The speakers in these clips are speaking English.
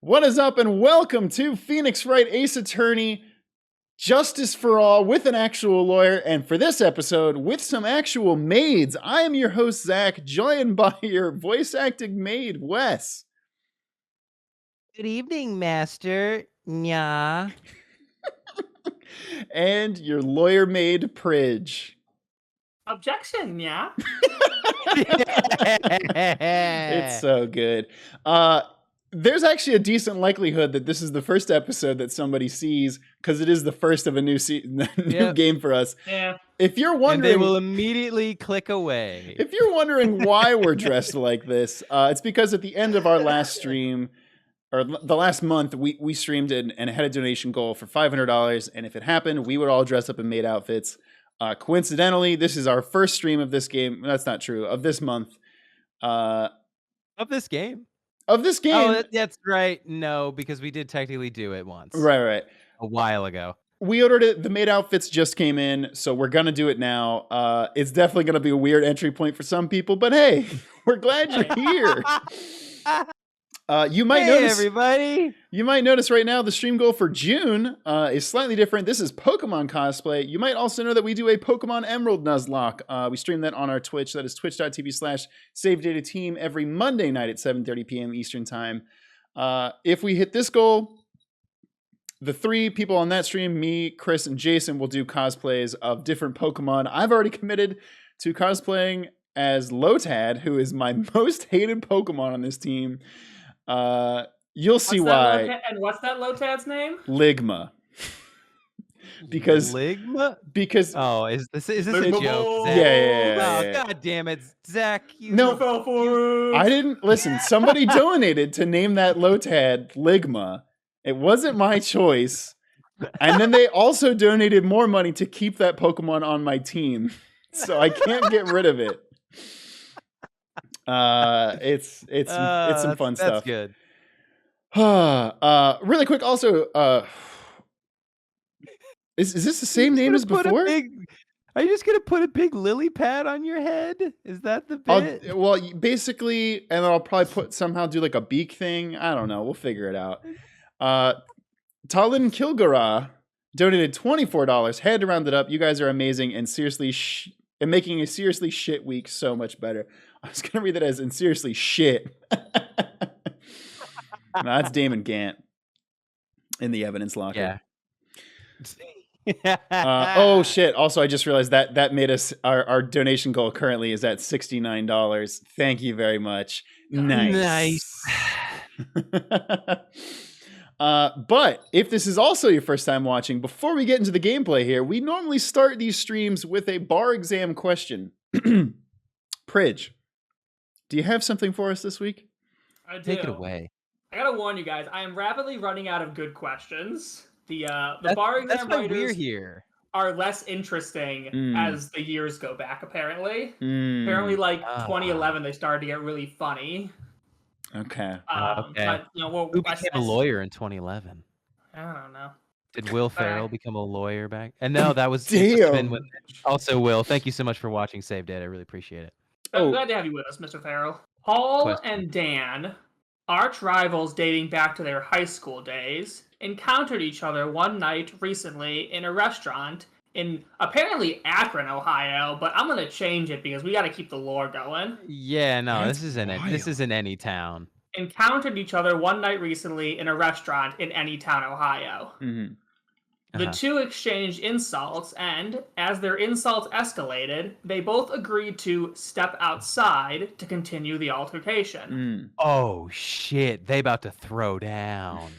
What is up, and welcome to Phoenix Wright Ace Attorney, Justice for All with an actual lawyer, and for this episode, with some actual maids. I am your host, Zach, joined by your voice acting maid, Wes. Good evening, Master. Nya. And your lawyer maid, Pridge. Objection, yeah. It's so good. There's actually a decent likelihood that this is the first episode that somebody sees because it is the first of a new game for us. Yeah. If you're wondering, And they will immediately click away. If you're wondering why we're dressed like this, it's because at the end of our last stream, or the last month, we streamed it and had a donation goal for $500. And if it happened, we would all dress up in maid outfits. Coincidentally, this is our first stream of this game. That's not true. Of this month. Of this game? Of this game. Oh, that's right. No, because we did technically do it once. Right. A while ago. We ordered it. The maid outfits just came in, so we're going to do it now. It's definitely going to be a weird entry point for some people, but hey, we're glad you're here. You might notice, everybody. You might notice right now the stream goal for June is slightly different. This is Pokemon cosplay. You might also know that we do a Pokemon Emerald Nuzlocke. We stream that on our Twitch. That is twitch.tv/SaveDataTeam every Monday night at 7:30 p.m. Eastern Time. If we hit this goal, the three people on that stream, me, Chris, and Jason, will do cosplays of different Pokemon. I've already committed to cosplaying as Lotad, who is my most hated Pokemon on this team. You'll see why. And what's that Lotad's name? Ligma. Because Ligma? Because is this a Ligma joke? ball. Zach? Yeah. God damn it, Zach! You fell for it. I didn't listen. Somebody donated to name that Lotad Ligma. It wasn't my choice. And then they also donated more money to keep that Pokemon on my team. So I can't get rid of it. It's some fun stuff. That's good. Really quick, also, is this the same name as before? Are you just gonna put a big lily pad on your head? Is that the bit? Well, basically, and then I'll probably somehow do like a beak thing. I don't know. We'll figure it out. Talin Kilgara donated $24. Had to round it up. You guys are amazing and seriously and making a seriously shit week so much better. I was gonna read that as in seriously shit. No, that's Damon Gant in the evidence locker. Yeah. Oh shit! Also, I just realized that made us our donation goal currently is at $69. Thank you very much. Nice. But if this is also your first time watching, before we get into the gameplay here, we normally start these streams with a bar exam question. Pridge, do you have something for us this week? I do. Take it away. I gotta warn you guys, I am rapidly running out of good questions. The bar exam writers here are less interesting as the years go back, apparently. Apparently, 2011, they started to get really funny. Okay. But, who became a lawyer in 2011? I don't know. Did Will Ferrell become a lawyer back? And no, that was damn. Also, Will, thank you so much for watching Save Data. I really appreciate it. I'm glad to have you with us, Mr. Farrell. Paul and Dan, arch rivals dating back to their high school days, encountered each other one night recently in a restaurant in apparently Akron, Ohio, but I'm gonna change it because we got to keep the lore going. Yeah, no, That's this isn't Anytown. Encountered each other one night recently in a restaurant in Anytown, Ohio. Mm-hmm. The two exchanged insults, and as their insults escalated, they both agreed to step outside to continue the altercation. Oh shit! They about to throw down.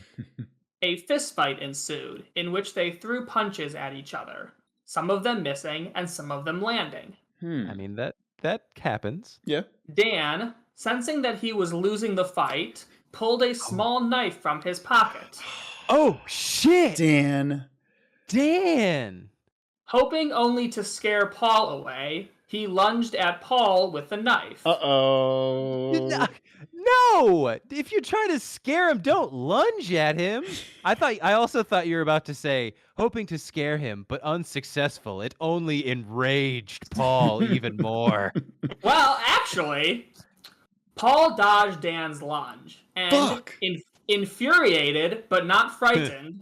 A fistfight ensued, in which they threw punches at each other, some of them missing and some of them landing. I mean, that happens. Yeah. Dan, sensing that he was losing the fight, pulled a small knife from his pocket. Oh shit! Dan! Hoping only to scare Paul away, he lunged at Paul with the knife. Uh-oh. No! If you're trying to scare him, don't lunge at him. I also thought you were about to say, hoping to scare him, but unsuccessful. It only enraged Paul even more. Well, actually, Paul dodged Dan's lunge, and infuriated but not frightened,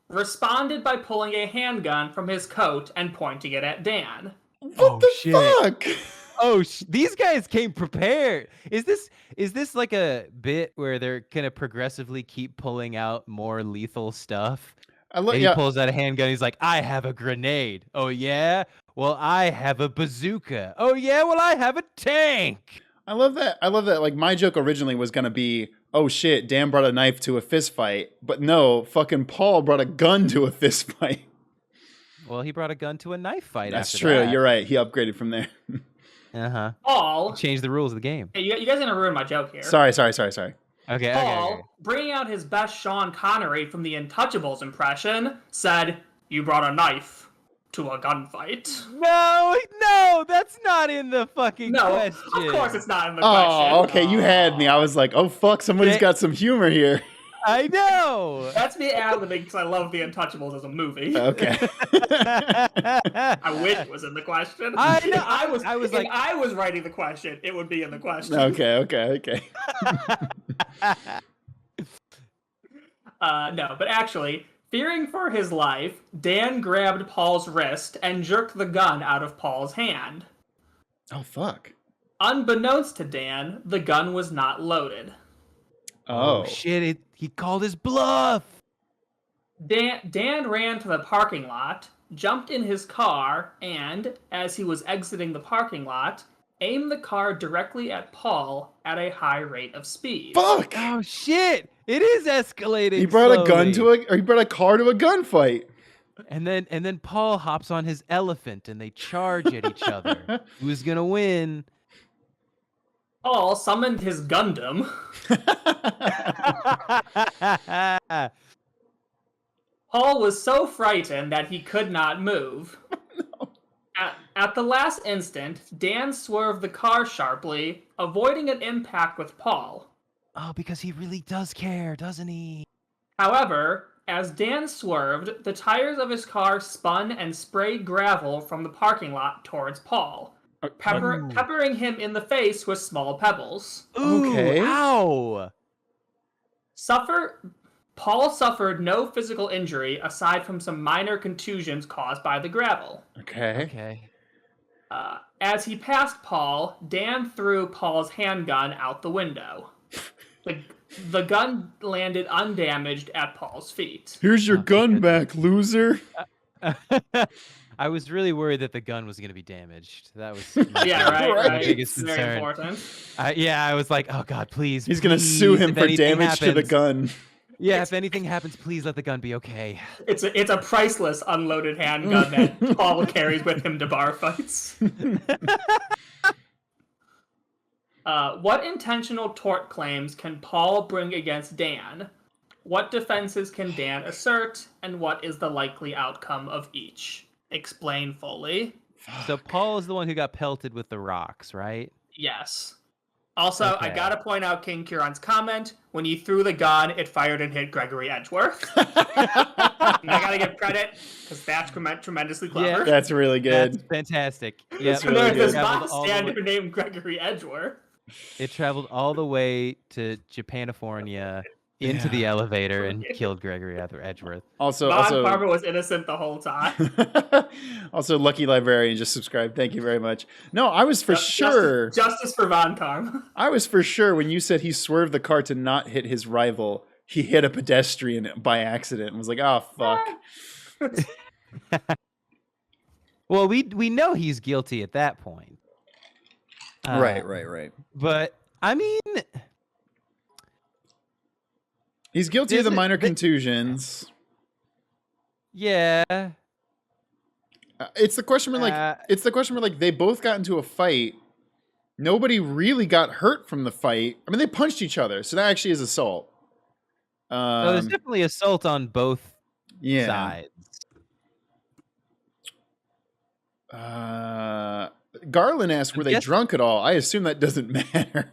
responded by pulling a handgun from his coat and pointing it at Dan. What the fuck? Oh, these guys came prepared. Is this like a bit where they're gonna progressively keep pulling out more lethal stuff? And he pulls out a handgun. He's like, "I have a grenade. Oh yeah. Well, I have a bazooka. Oh yeah. Well, I have a tank." I love that. Like, my joke originally was gonna be, "Oh shit, Dan brought a knife to a fist fight," but no, fucking Paul brought a gun to a fist fight. Well, he brought a gun to a knife fight. That's true. That. You're right. He upgraded from there. Paul changed the rules of the game. Hey, you guys are gonna ruin my joke here. Sorry. Okay. Paul, bringing out his best Sean Connery from the Untouchables impression, said, "You brought a knife to a gunfight." No, that's not in the fucking question. Of course it's not in the question. Oh, okay. You had me. I was like, oh fuck, somebody's got some humor here. I know. That's me ad-libbing because I love The Untouchables as a movie. Okay. I wish it was in the question. I know. If I was writing the question, it would be in the question. Okay. No, but actually, fearing for his life, Dan grabbed Paul's wrist and jerked the gun out of Paul's hand. Oh, fuck. Unbeknownst to Dan, the gun was not loaded. Oh shit, he called his bluff. Dan ran to the parking lot, jumped in his car, and, as he was exiting the parking lot, aimed the car directly at Paul at a high rate of speed. Fuck! Oh shit! It is escalating. He brought slowly. he brought a car to a gunfight. And then Paul hops on his elephant and they charge at each other. Who's gonna win? Paul summoned his Gundam. Paul was so frightened that he could not move. No. At the last instant, Dan swerved the car sharply, avoiding an impact with Paul. Oh, because he really does care, doesn't he? However, as Dan swerved, the tires of his car spun and sprayed gravel from the parking lot towards Paul, peppering him in the face with small pebbles. Ooh, okay. Ow! Paul suffered no physical injury aside from some minor contusions caused by the gravel. Okay. As he passed Paul, Dan threw Paul's handgun out the window. The gun landed undamaged at Paul's feet. Here's your gun back, loser. I was really worried that the gun was going to be damaged. That was right. biggest concern. Very important. I was like, oh god, please. He's going to sue him for damage to the gun. Yeah, if anything happens, please let the gun be okay. It's a priceless unloaded handgun that Paul carries with him to bar fights. What intentional tort claims can Paul bring against Dan? What defenses can Dan assert? And what is the likely outcome of each? Explain fully. So Paul is the one who got pelted with the rocks, right? Yes. Also, Okay. I gotta point out King Kieran's comment. When he threw the gun, it fired and hit Gregory Edgeworth. And I gotta give credit, because that's tremendously clever. Yeah. That's really good. That's fantastic. That's And really there's good. this bystander named Gregory Edgeworth. It traveled all the way to Japanifornia into the elevator and killed Gregory Edgeworth. Also, Barbara was innocent the whole time. also, Lucky Librarian just subscribed. Thank you very much. No, I was for sure. Justice for Von Karm. I was for sure when you said he swerved the car to not hit his rival, he hit a pedestrian by accident and was like, oh, fuck. Well, we know he's guilty at that point. Right. But, I mean... He's guilty of the minor contusions. Yeah. It's the question where they both got into a fight. Nobody really got hurt from the fight. I mean, they punched each other, so that actually is assault. There's definitely assault on both sides. Garland asked, were they drunk at all? I assume that doesn't matter.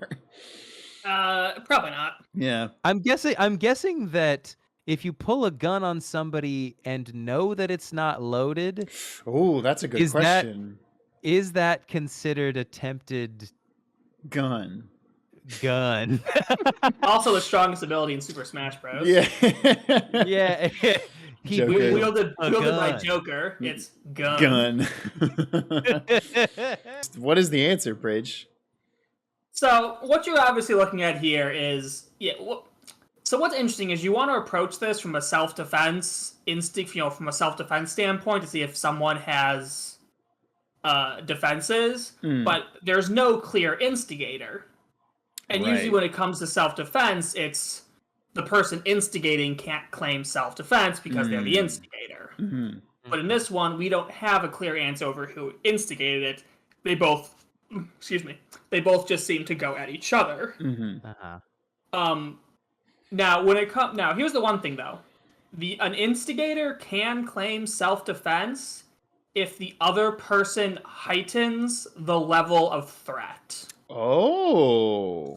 Probably not. Yeah. I'm guessing that if you pull a gun on somebody and know that it's not loaded, oh, that's a good question. Is that considered attempted gun gun. Also the strongest ability in Super Smash Bros. Yeah. Yeah. He Joker. Wielded a by gun. Joker. It's gun. Gun. What is the answer, Bridge? So what you're obviously looking at here is so what's interesting is you want to approach this from a self-defense instinct, from a self-defense standpoint to see if someone has defenses, but there's no clear instigator. And usually when it comes to self-defense, it's the person instigating can't claim self-defense because they're the instigator. Mm-hmm. But in this one, we don't have a clear answer over who instigated it. They both, they both just seem to go at each other. Mm-hmm. Now here's the one thing though. An instigator can claim self-defense if the other person heightens the level of threat. Oh.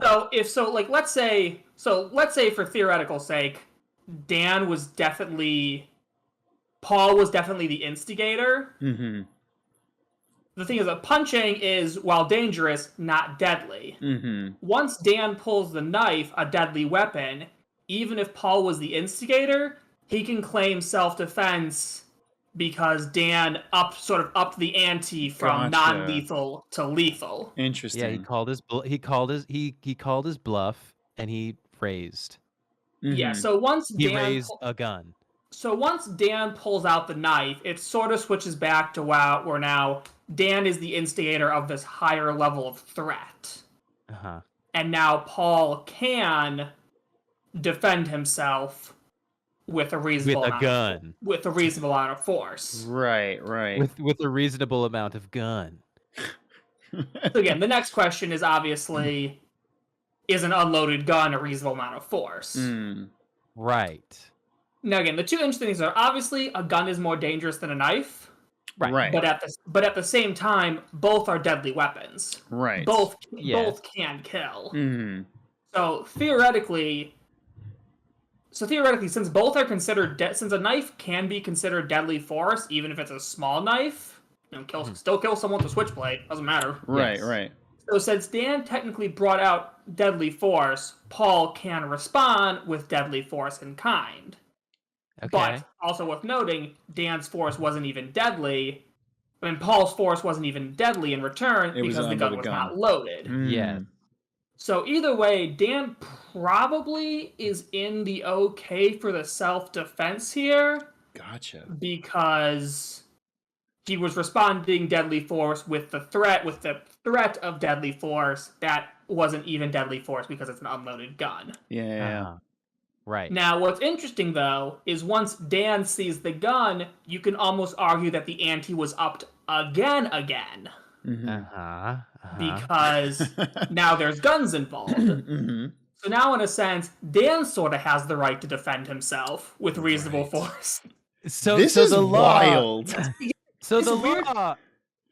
Let's say for theoretical sake, Paul was definitely the instigator. Mm-hmm. The thing is that punching is, while dangerous, not deadly. Mm-hmm. Once Dan pulls the knife, a deadly weapon, even if Paul was the instigator, he can claim self-defense because Dan upped the ante from non-lethal to lethal. Interesting. Yeah, he called his bluff and he raised. Mm-hmm. Yeah, so once he raised a gun. So once Dan pulls out the knife, it sort of switches back to where now Dan is the instigator of this higher level of threat. Uh-huh. And now Paul can defend himself with a reasonable with a reasonable amount of force. Right. With a reasonable amount of gun. So again, the next question is obviously, is an unloaded gun a reasonable amount of force? Right. Now again, the two interesting things are obviously a gun is more dangerous than a knife. Right. But at the same time, both are deadly weapons. Right. Both can kill. Mm-hmm. So theoretically, since both are considered since a knife can be considered deadly force, even if it's a small knife, still kill someone with a switchblade. Doesn't matter. Right. Right. So since Dan technically brought out deadly force, Paul can respond with deadly force in kind. Okay. But also worth noting, Dan's force wasn't even deadly. Paul's force wasn't even deadly in return because the gun was not loaded. Yeah. So either way, Dan probably is in the okay for the self-defense here. Gotcha. Because he was responding deadly force with the threat of deadly force that wasn't even deadly force because it's an unloaded gun. Yeah. Right. Now, what's interesting, though, is once Dan sees the gun, you can almost argue that the ante was upped again. Mm-hmm. Because now there's guns involved. Mm-hmm. So now, in a sense, Dan sort of has the right to defend himself with reasonable force. So this is wild. So the law...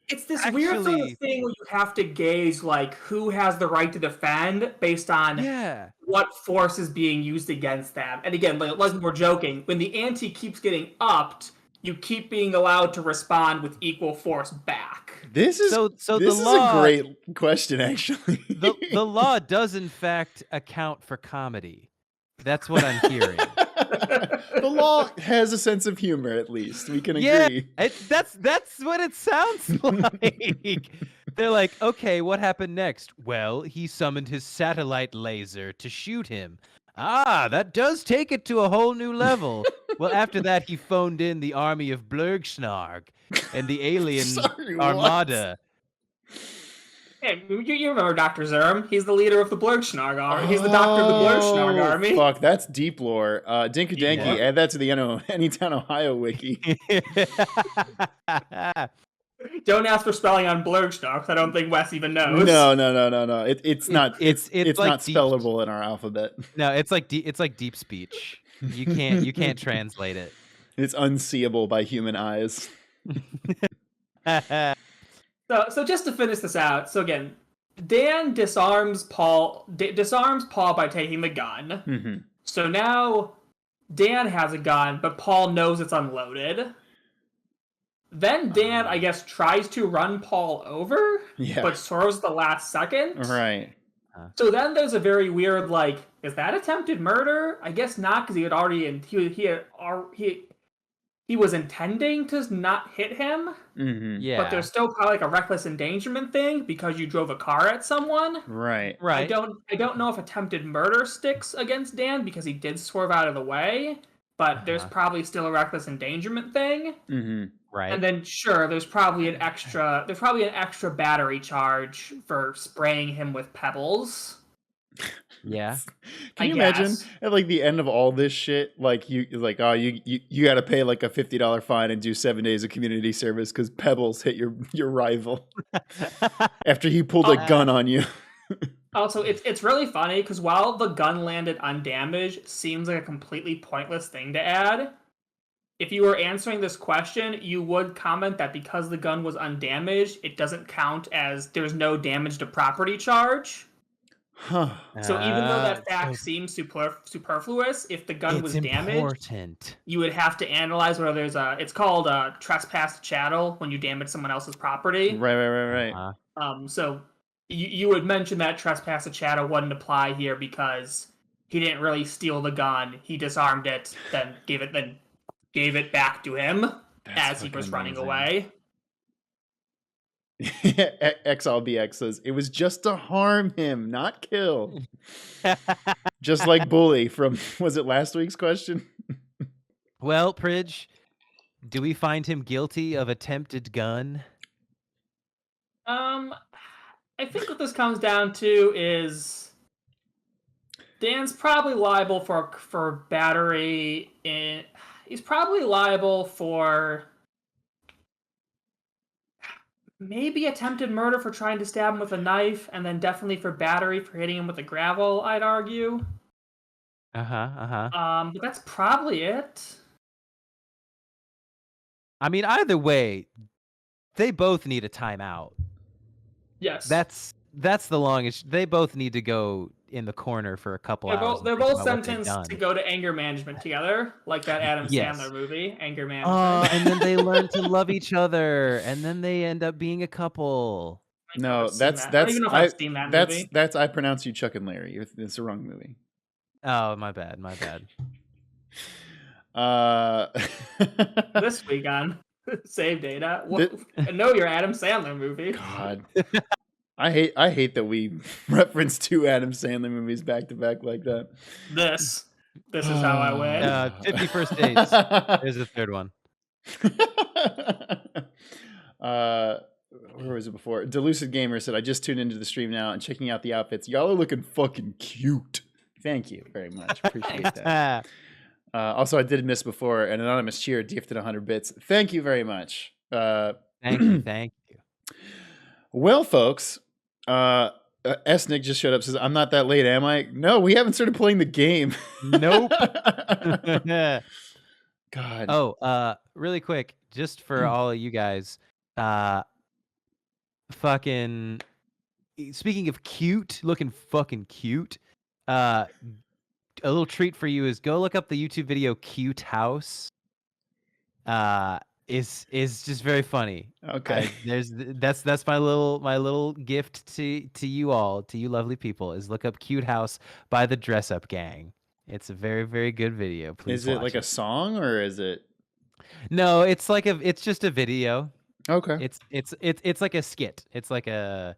It's this weird sort of thing where you have to gauge, who has the right to defend based on what force is being used against them. And again, like we're joking, when the ante keeps getting upped, you keep being allowed to respond with equal force back. This is a great question, actually. The law does, in fact, account for comedy. That's what I'm hearing. The law has a sense of humor, at least. We can agree. That's what it sounds like. They're like, okay, what happened next? Well, he summoned his satellite laser to shoot him. Ah, that does take it to a whole new level. Well, after that, he phoned in the army of Blurgsnarg and the alien armada. Hey, you remember Dr. Zerm? He's the leader of the Blurgsnarg army. He's the doctor of the Blurgsnarg army. Fuck, that's deep lore. Dinku Dankey, add that to the Anytown, Ohio wiki. Don't ask for spelling on Blurgsnarg, I don't think Wes even knows. No. It's not. It's like not spellable in our alphabet. No, it's like deep speech. You can't translate it. It's unseeable by human eyes. So just to finish this out, so again, Dan disarms Paul by taking the gun. Mm-hmm. So now Dan has a gun, but Paul knows it's unloaded. Then Dan, I guess, tries to run Paul over, but serves the last second. Right. So then there's a very weird, like, is that attempted murder? I guess not, because he had already he was intending to not hit him. Mm-hmm. Yeah. But there's still probably like a reckless endangerment thing because you drove a car at someone. Right. Right. I don't know if attempted murder sticks against Dan because he did swerve out of the way, but there's probably still a reckless endangerment thing. Mm-hmm. Right. And then sure, there's probably an extra battery charge for spraying him with pebbles. Yeah. Can you imagine at like the end of all this shit, like you got to pay like a $50 fine and do 7 days of community service because pebbles hit your rival after he pulled a gun on you. Also, it's really funny because while the gun landed undamaged, seems like a completely pointless thing to add. If you were answering this question, you would comment that because the gun was undamaged, it doesn't count as there's no damage to property charge. Huh. So even though that fact seems superfluous, if the gun was damaged, you would have to analyze whether there's it's called trespass to chattel when you damage someone else's property. Right. So you would mention that trespass to chattel wouldn't apply here because he didn't really steal the gun. He disarmed it, then gave it back to him as he was running away. XLBX says it was just to harm him, not kill. Just like Bully from, was it last week's question? Well, Pridge, do we find him guilty of attempted gun? I think what this comes down to is Dan's probably liable for battery. He's probably liable for maybe attempted murder for trying to stab him with a knife, and then definitely for battery for hitting him with a gravel, I'd argue. But that's probably it. I mean, either way, they both need a timeout. Yes. That's the longest. They both need to go in the corner for a couple hours. They're both sentenced to go to anger management together, like that Adam Sandler movie, Anger Management. And then they learn to love each other, and then they end up being a couple. No, that's I don't even know if I've seen that movie. That's I pronounce you Chuck and Larry. It's the wrong movie. Oh, my bad. This week on Save Data. Know your Adam Sandler movie. God. I hate that we reference two Adam Sandler movies back to back like that. This is how I win. 50 First Dates. There's the third one. Where was it before? Delucid Gamer said, I just tuned into the stream now and checking out the outfits. Y'all are looking fucking cute. Thank you very much. Appreciate that. Also, I did miss before an anonymous cheer gifted 100 bits. Thank you very much. Thank you. Well, folks, Nick just showed up, says, I'm not that late, am I? No, we haven't started playing the game. Nope. God. Oh, really quick, just for all of you guys, fucking, speaking of cute, looking fucking cute, a little treat for you is go look up the YouTube video Cute House. Is just very funny. Okay. That's my little gift to you all, to you lovely people, is look up Cute House by the Dress Up Gang. It's a very, very good video. Please Is it like a song or is it? No, it's just a video. Okay. It's like a skit. It's like a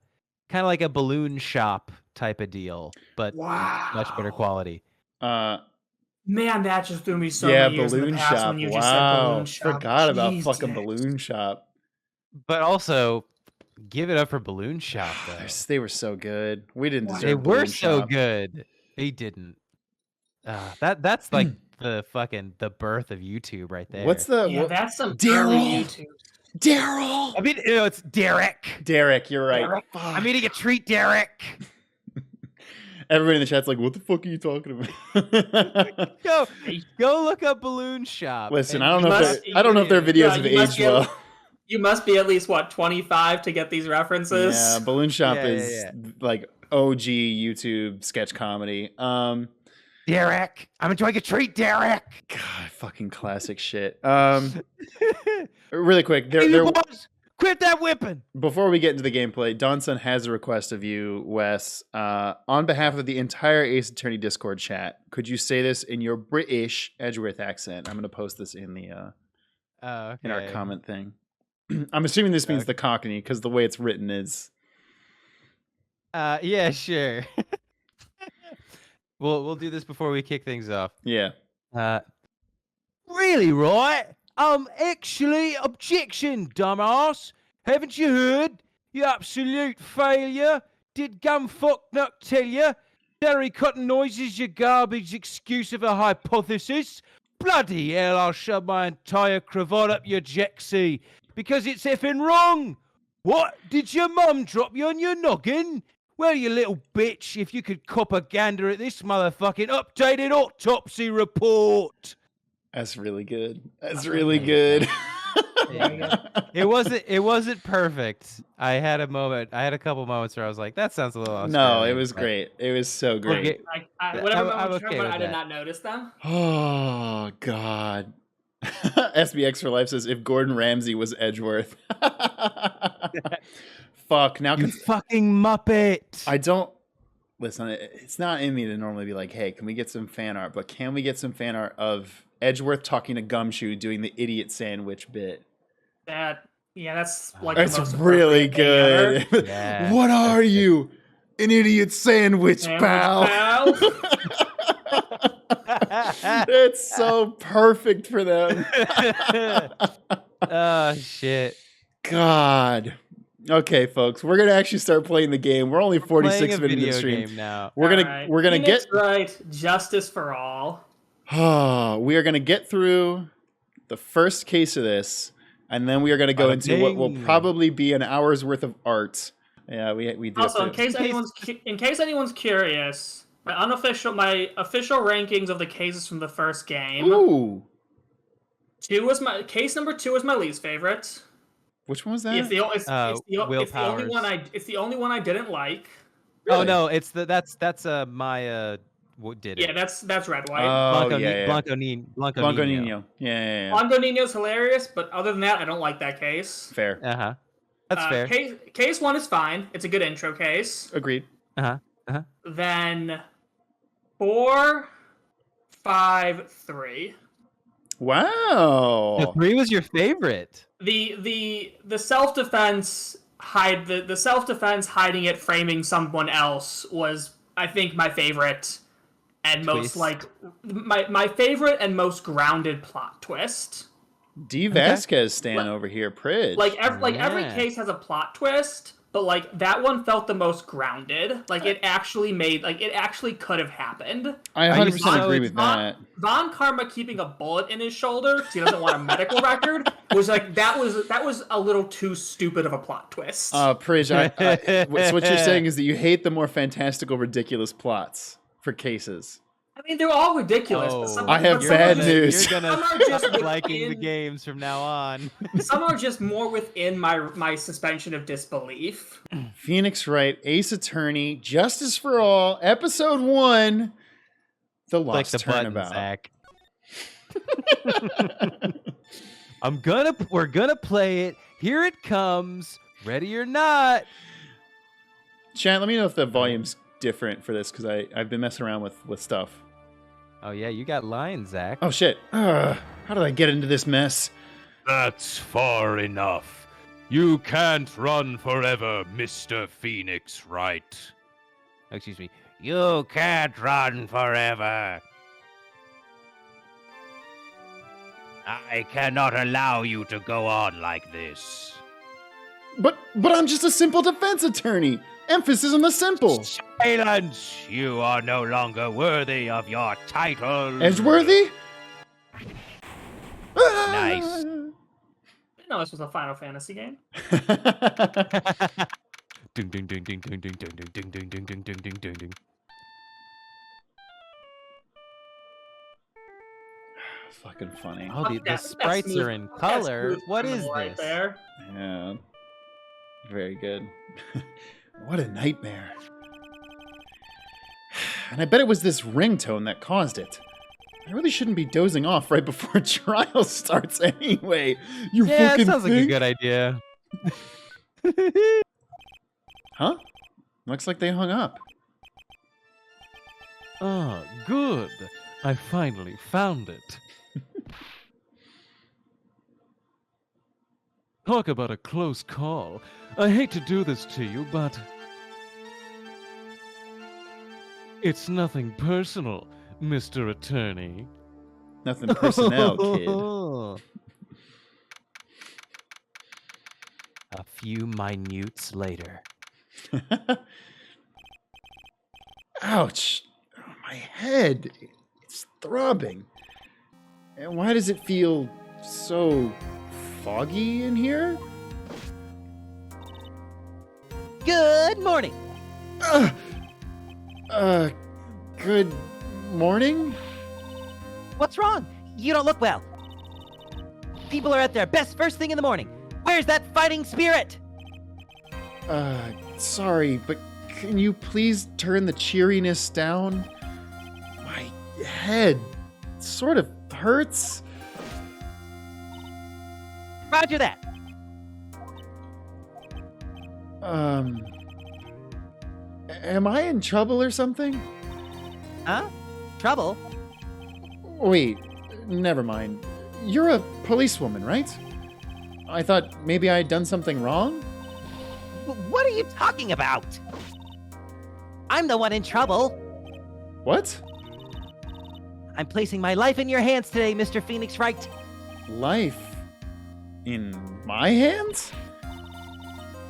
kind of like a balloon shop type of deal, but much better quality. Man, that just threw me so many years in the past when you just said balloon shop. Forgot about fucking balloon shop. But also, give it up for balloon shop though. They were so good. We didn't deserve. They were so shop. good. They didn't. That's like the birth of YouTube right there. That's some early YouTube. Daryl. I mean, it's Derek. Derek, you're right. Derek. I'm eating a treat, Derek. Everybody in the chat's like, what the fuck are you talking about? Go look up Balloon Shop. Listen, I don't know if their videos have aged well. You must be at least 25 to get these references. Yeah, Balloon Shop is like OG YouTube sketch comedy. Derek, I'm enjoying a treat, Derek. God, fucking classic shit. Really quick, Quit that whipping. Before we get into the gameplay, Donson has a request of you, Wes. On behalf of the entire Ace Attorney Discord chat, could you say this in your British Edgeworth accent? I'm going to post this in the in our comment thing. I'm assuming this means the Cockney because the way it's written is. Yeah, sure. We'll do this before we kick things off. Yeah. Really, right? Actually, objection, dumbass. Haven't you heard? You absolute failure. Did Gumfuck not tell you? Salary cotton noises, your garbage excuse of a hypothesis. Bloody hell, I'll shove my entire cravat up your jacksy. Because it's effing wrong. What? Did your mum drop you on your noggin? Well, you little bitch, if you could cop a gander at this motherfucking updated autopsy report. That's really good. That's really good. It wasn't perfect. I had a couple moments where I was like, that sounds a little Australian. No, it was great. It was so great. Whatever moments I did not notice them. Oh, God. SBX for Life says, if Gordon Ramsay was Edgeworth. Fuck. Now, you fucking Muppet. I don't... Listen, it's not in me to normally be like, hey, can we get some fan art? But can we get some fan art of Edgeworth talking to Gumshoe doing the idiot sandwich bit? That's like that's the most really good. Yeah. What are you? An idiot sandwich pal. It's so perfect for them. Oh shit. God. Okay, folks, we're gonna actually start playing the game. We're only 46 minutes into the stream now. We're gonna Phoenix Wright, justice for all. We are gonna get through the first case of this, and then we are gonna go into what will probably be an hour's worth of art. Yeah, we do. Also, in case anyone's curious, my official rankings of the cases from the first game. Ooh. Case number 2 is my least favorite. Which one was that? It's the only one I didn't like. Really? Oh no, that's Maya. What did it? Yeah, that's Red White. Blanco Nino. Yeah. Blanco Nino's hilarious, but other than that, I don't like that case. Fair. That's fair. Case 1 is fine. It's a good intro case. Agreed. Then 4, 5, 3. Wow. The 3 was your favorite. The self-defense the self-defense hiding it, framing someone else was, I think, my favorite and most my favorite and most grounded plot twist. D. Vasquez stand over here, Pridge. Every case has a plot twist, but like that one felt the most grounded. Like it actually could have happened. I 100% agree with that. Von Karma keeping a bullet in his shoulder because he doesn't want a medical record was like that was a little too stupid of a plot twist. Pridge, so what you're saying is that you hate the more fantastical, ridiculous plots for cases. I mean, they're all ridiculous. But I have bad news. You're gonna stop liking the games from now on. Some are just more within my suspension of disbelief. Phoenix Wright, Ace Attorney, Justice for All, Episode 1, The Lost Turnabout. Zach. We're gonna play it. Here it comes. Ready or not. Chat, let me know if the volume's different for this because I've been messing around with stuff. Oh yeah, you got lines, Zach. Oh shit. How did I get into this mess? That's far enough. You can't run forever, Mr. Phoenix Wright. Excuse me. You can't run forever. I cannot allow you to go on like this. But I'm just a simple defense attorney. Emphasis on the simple. Silence! You are no longer worthy of your title. Edgeworthy? Nice. No, this was a Final Fantasy game. Ding ding ding ding ding ding ding ding ding ding ding ding ding ding ding. Fucking funny. Oh, the sprites are in color. What is this? There. Yeah. Very good. What a nightmare. And I bet it was this ringtone that caused it. I really shouldn't be dozing off right before trial starts anyway. Yeah, that sounds like a good idea. Huh? Looks like they hung up. Ah, good. I finally found it. Talk about a close call. I hate to do this to you, but it's nothing personal, Mr. Attorney. Nothing personnel, kid. A few minutes later. Ouch. Oh, my head. It's throbbing. And why does it feel so foggy in here? Good morning. Good morning? What's wrong? You don't look well. People are at their best first thing in the morning. Where's that fighting spirit? Sorry, but can you please turn the cheeriness down? My head sort of hurts. Roger that. Am I in trouble or something? Huh? Trouble? Wait, never mind. You're a policewoman, right? I thought maybe I had done something wrong? What are you talking about? I'm the one in trouble. What? I'm placing my life in your hands today, Mr. Phoenix Wright. Life in my hands?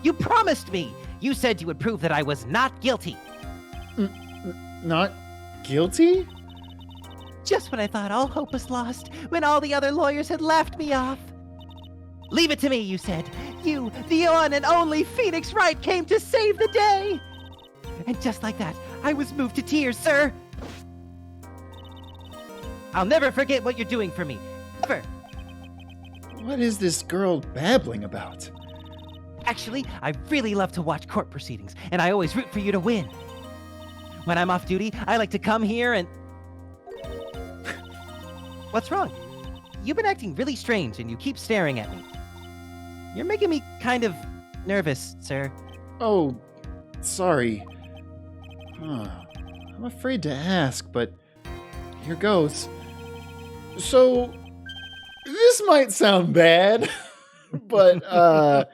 You promised me. You said you would prove that I was not guilty. Not guilty? Just when I thought all hope was lost, when all the other lawyers had laughed me off. Leave it to me, you said. You, the one and only Phoenix Wright, came to save the day. And just like that, I was moved to tears, sir. I'll never forget what you're doing for me. Ever. What is this girl babbling about? Actually, I really love to watch court proceedings, and I always root for you to win. When I'm off duty, I like to come here and... What's wrong? You've been acting really strange, and you keep staring at me. You're making me kind of nervous, sir. Oh, sorry. I'm afraid to ask, but here goes. So, this might sound bad, but,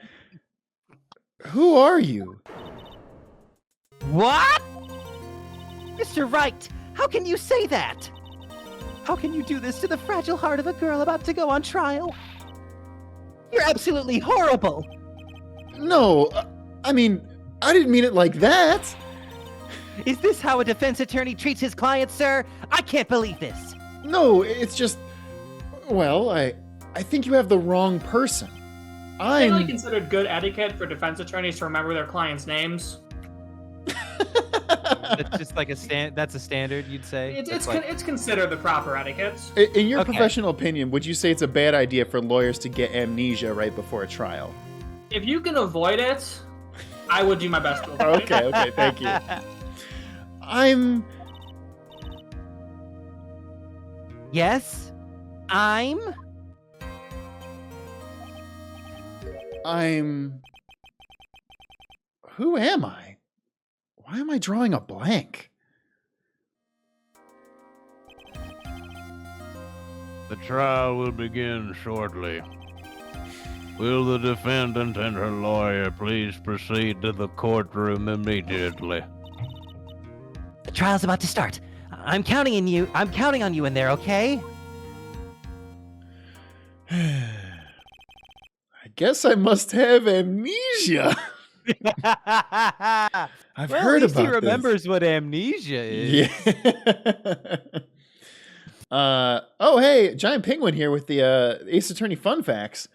who are you? What? Mr. Wright, how can you say that? How can you do this to the fragile heart of a girl about to go on trial? You're absolutely horrible. No, I mean, I didn't mean it like that. Is this how a defense attorney treats his client, sir? I can't believe this. No, it's just, well, I think you have the wrong person. It's really considered good etiquette for defense attorneys to remember their clients' names. That's just like that's a standard, you'd say? It's considered the proper etiquette. In your professional opinion, would you say it's a bad idea for lawyers to get amnesia right before a trial? If you can avoid it, I would do my best to avoid it. Okay, thank you. Yes, I'm... Who am I? Why am I drawing a blank? The trial will begin shortly. Will the defendant and her lawyer please proceed to the courtroom immediately? The trial's about to start. I'm counting on you. I'm counting on you in there, okay? I guess I must have amnesia. I've heard at least about he remembers what amnesia is. Yeah. Oh, hey, Giant Penguin here with the Ace Attorney fun facts.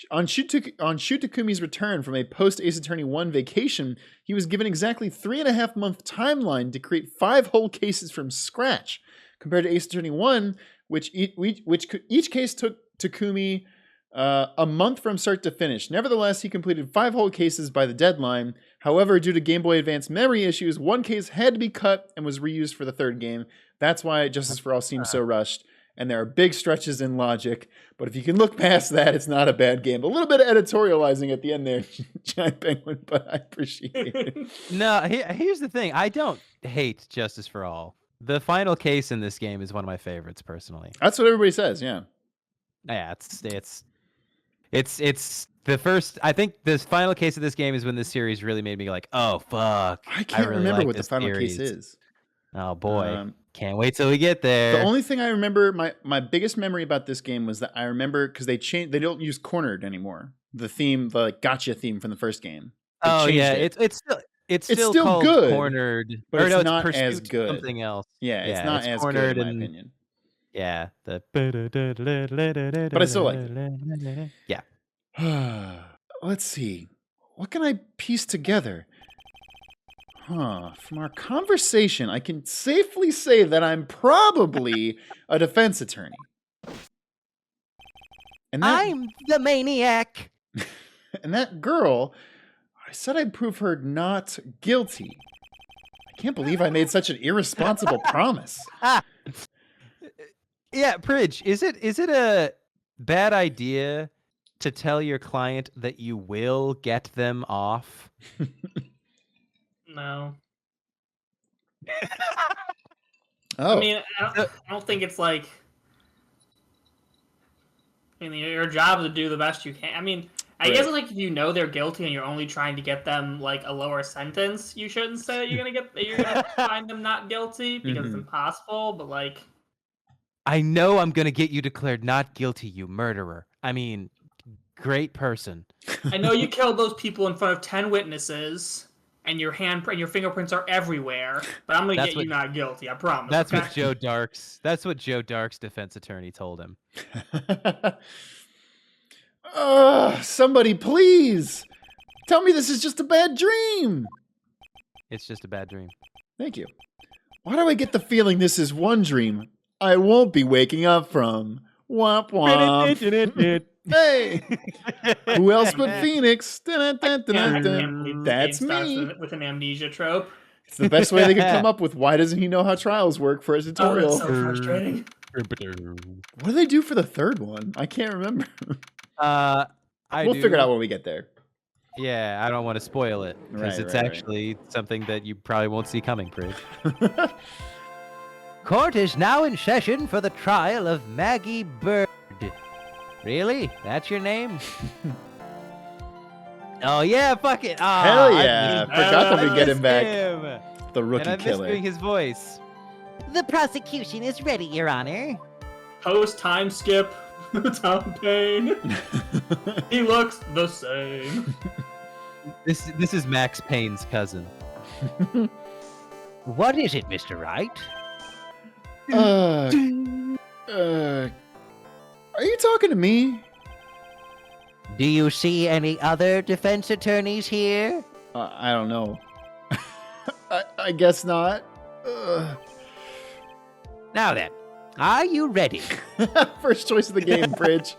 On Shutakumi's return from a post-Ace Attorney 1 vacation, he was given exactly 3.5-month timeline to create 5 whole cases from scratch, compared to Ace Attorney 1, which each case took Takumi a month from start to finish. Nevertheless, he completed 5 whole cases by the deadline. However, due to Game Boy Advance memory issues, 1 case had to be cut and was reused for the 3rd game. That's why Justice for All seems so rushed. and there are big stretches in logic. But if you can look past that, it's not a bad game. A little bit of editorializing at the end there, Giant Penguin, but I appreciate it. No, here's the thing. I don't hate Justice for All. The final case in this game is one of my favorites, personally. That's what everybody says, yeah. Yeah, it's the first. I think this final case of this game is when this series really made me like, oh fuck. I can't really remember like what the this final series. case is. Oh boy, can't wait till we get there. The only thing I remember, my biggest memory about this game was that I remember because they don't use cornered anymore. The theme, the like gotcha theme from the first game. They changed it. It's still called good, cornered, but or it's no, not Pursuit as good. Something else. Yeah, it's not as cornered good in my opinion. Yeah, the. But I still like it. Yeah. Let's see. What can I piece together? From our conversation, I can safely say that I'm probably a defense attorney. And I'm the maniac. And that girl, I said I'd prove her not guilty. I can't believe I made such an irresponsible promise. Yeah, Pridge, is it a bad idea to tell your client that you will get them off? No. Oh. I mean, I don't think it's like. I mean, your job is to do the best you can. I mean, I guess like if you know they're guilty and you're only trying to get them like a lower sentence, you shouldn't say that you're gonna find them not guilty because it's impossible. But like, I know I'm gonna get you declared not guilty, you murderer. I mean, great person. I know you killed those people in front of 10 witnesses. And your fingerprints are everywhere, but I'm gonna get you not guilty. I promise. That's okay? what Joe Dark's. That's what Joe Dark's defense attorney told him. Somebody please tell me this is just a bad dream. It's just a bad dream. Thank you. Why do I get the feeling this is one dream I won't be waking up from? Womp womp. Hey, who else but Phoenix? That's me. With an amnesia trope. It's the best way they could come up with. Why doesn't he know how trials work for a tutorial? Oh, that's so frustrating. What do they do for the third one? I can't remember. We'll figure it out when we get there. Yeah, I don't want to spoil it because it's actually something that you probably won't see coming, Pridge. Court is now in session for the trial of Maggey Byrde. Really? That's your name? Oh yeah, fuck it. Hell yeah. Forgot that we get him back. The rookie and I killer. miss doing his voice. The prosecution is ready, Your Honor. Post time skip. Tom Payne. He looks the same. This is Max Payne's cousin. What is it, Mr. Wright? Are you talking to me? Do you see any other defense attorneys here? I don't know. I guess not. Now then, are you ready? First choice of the game, Bridge.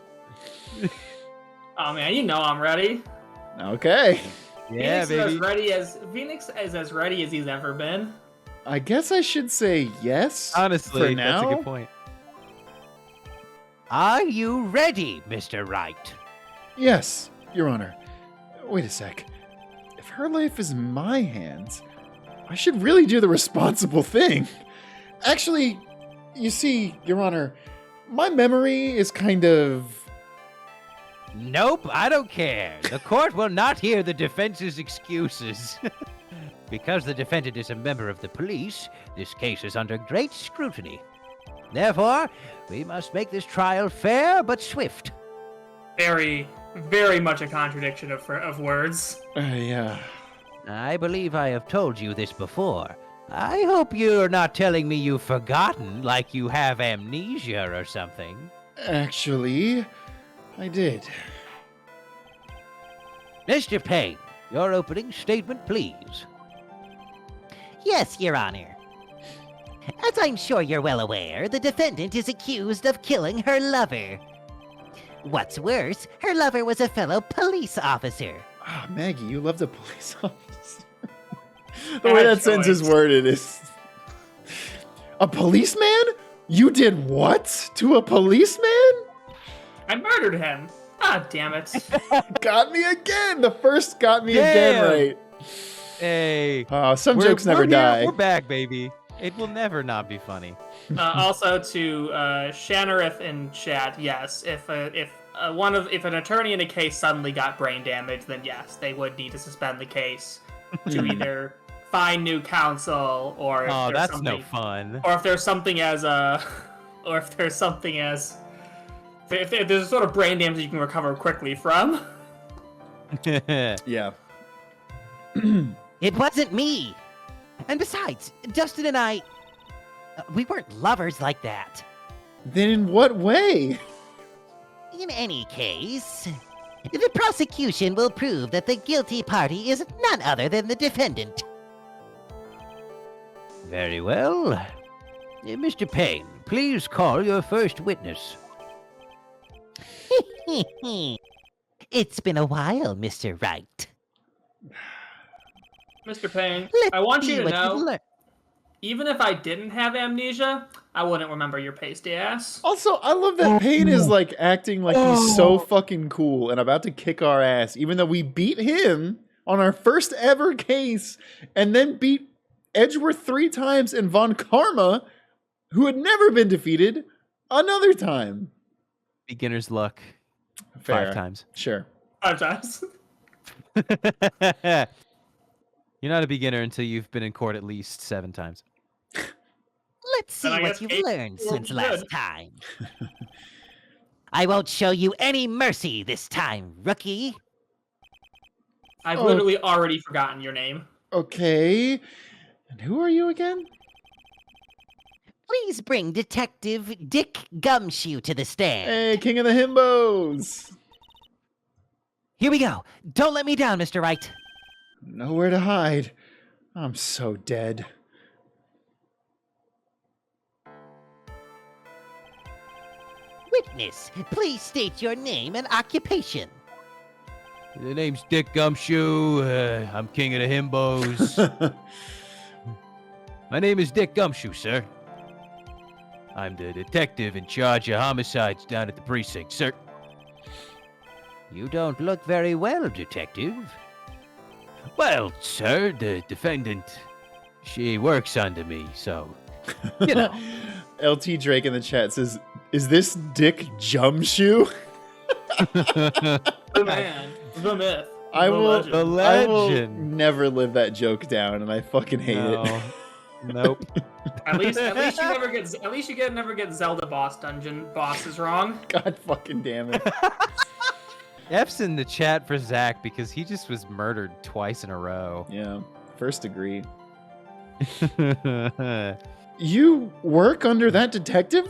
Oh man, you know I'm ready. Okay. Yeah, Phoenix is as ready as he's ever been. I guess I should say yes. Honestly, for now. that's a good point. Are you ready, Mr. Wright? Yes, Your Honor. Wait a sec. If her life is in my hands, I should really do the responsible thing. Actually, you see, Your Honor, my memory is kind of... Nope, I don't care. The court will not hear the defense's excuses. Because the defendant is a member of the police, this case is under great scrutiny. Therefore, we must make this trial fair but swift. Very, very much a contradiction of words. Yeah. I believe I have told you this before. I hope you're not telling me you've forgotten, like you have amnesia or something. Actually, I did. Mr. Payne, your opening statement, please. Yes, Your Honor. As I'm sure you're well aware, the defendant is accused of killing her lover. What's worse, her lover was a fellow police officer. Ah, Maggie, you loved a police officer. The way that sentence is worded is... A policeman? You did what to a policeman? I murdered him. Ah, damn it. Got me again. The first got me again Damn. right. Hey. Some we're- jokes never we're here, die. We're back, baby. It will never not be funny. Also to Shanarith in chat, yes, if an attorney in a case suddenly got brain damage, then yes, they would need to suspend the case to either find new counsel or if Oh, there's that's something, no fun. or if there's something as if there's a sort of brain damage you can recover quickly from. Yeah. It wasn't me. And besides, Dustin and I, we weren't lovers like that. Then in what way? In any case, the prosecution will prove that the guilty party is none other than the defendant. Very well. Mr. Payne, please call your first witness. It's been a while, Mr. Wright. Mr. Payne, Let's I want see you to what you've know, learned. even if I didn't have amnesia, I wouldn't remember your pasty ass. Also, I love that Payne is like acting like he's so fucking cool and about to kick our ass, even though we beat him on our first ever case and then beat Edgeworth 3 times and Von Karma, who had never been defeated, another time. Beginner's luck. Fair. 5 times. Sure. 5 times. You're not a beginner until you've been in court at least 7 times. Let's see Then I what guess you've Kate learned will since be last good. time. I won't show you any mercy this time, rookie. I've Oh. literally already forgotten your name. Okay. And who are you again? Please bring Detective Dick Gumshoe to the stand. Hey, King of the Himbos. Here we go. Don't let me down, Mr. Wright. Nowhere to hide. I'm so dead. Witness, please state your name and occupation. The name's Dick Gumshoe. I'm king of the himbos. My name is Dick Gumshoe, sir. I'm the detective in charge of homicides down at the precinct, sir. You don't look very well, detective. Well, sir, the defendant, she works under me, so, you know. LT Drake in the chat says, "Is this Dick Jumshoe?" The man, the myth, I the will- legend. The I will legend. never live that joke down, and I fucking hate it. No. Nope. At least you never get Zelda dungeon bosses wrong. God fucking damn it. F's in the chat for Zach because he just was murdered twice in a row. Yeah, first degree. You work under that detective?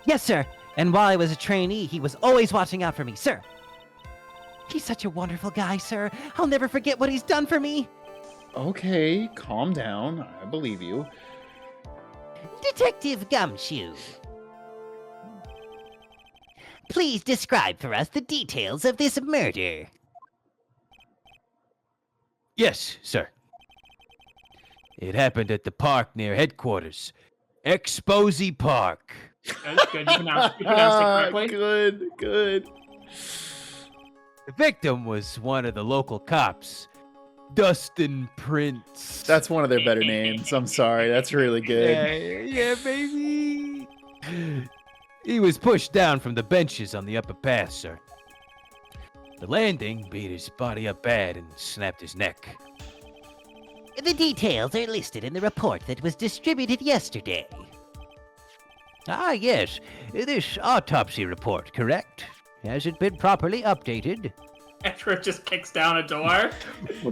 Yes, sir. And while I was a trainee, he was always watching out for me, sir. He's such a wonderful guy, sir. I'll never forget what he's done for me. Okay, calm down. I believe you. Detective Gumshoe. Please describe for us the details of this murder. Yes, sir. It happened at the park near headquarters. Exposy Park. Good, good. You pronounced it correctly. Good. The victim was one of the local cops, Dustin Prince. That's one of their better names. I'm sorry. That's really good. Yeah, baby. He was pushed down from the benches on the upper path, sir. The landing beat his body up bad and snapped his neck. The details are listed in the report that was distributed yesterday. Ah, yes. This autopsy report, correct? Has it been properly updated? Edward just kicks down a door.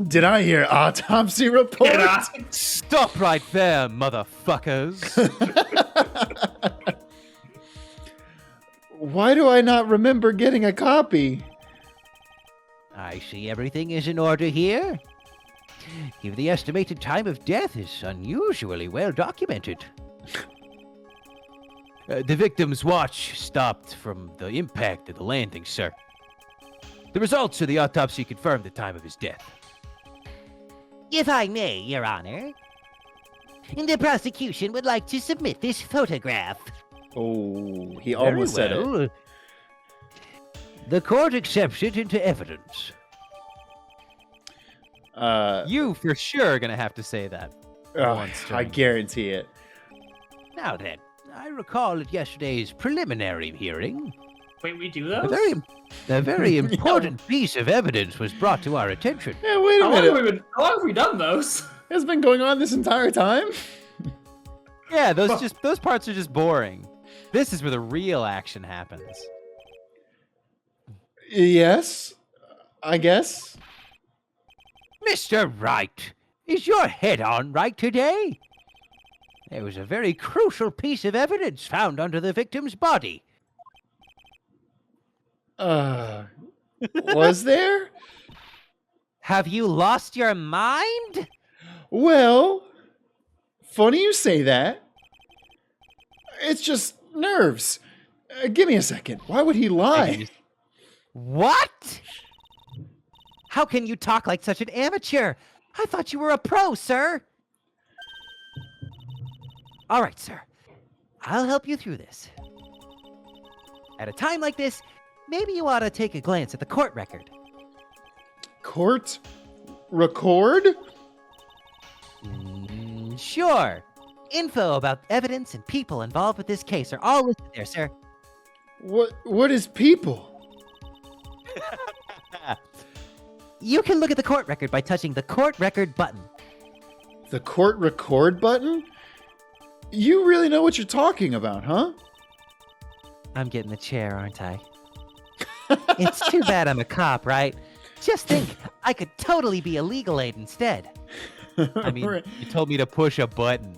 Did I hear autopsy report? Get out. Stop right there, motherfuckers. Why do I not remember getting a copy? I see everything is in order here. Give the estimated time of death is unusually well documented. The victim's watch stopped from the impact of the landing, sir. The results of the autopsy confirm the time of his death. If I may, Your Honor. The prosecution would like to submit this photograph. Oh, he Very almost said it. well. The court accepts it into evidence. You for sure are gonna have to say that. once I during- guarantee it. Now then, I recall at yesterday's preliminary hearing, Wait, we do a those? very important piece of evidence was brought to our attention. Yeah, wait a How long, minute. how long have we done those? It's been going on this entire time? Yeah, those parts are just boring. This is where the real action happens. Yes, I guess. Mr. Wright, is your head on right today? There was a very crucial piece of evidence found under the victim's body. Was there? Have you lost your mind? Well, funny you say that. It's just nerves. Give me a second. Why would he lie? What? How can you talk like such an amateur? I thought you were a pro, sir. All right, sir. I'll help you through this. At a time like this, maybe you ought to take a glance at the court record. Court record? Sure. Info about evidence and people involved with this case are all listed there, sir. What is people? You can look at the court record by touching the court record button. The court record button? You really know what you're talking about, huh? I'm getting the chair, aren't I? It's too bad I'm a cop, right? Just think, I could totally be a legal aid instead. I mean, you told me to push a button.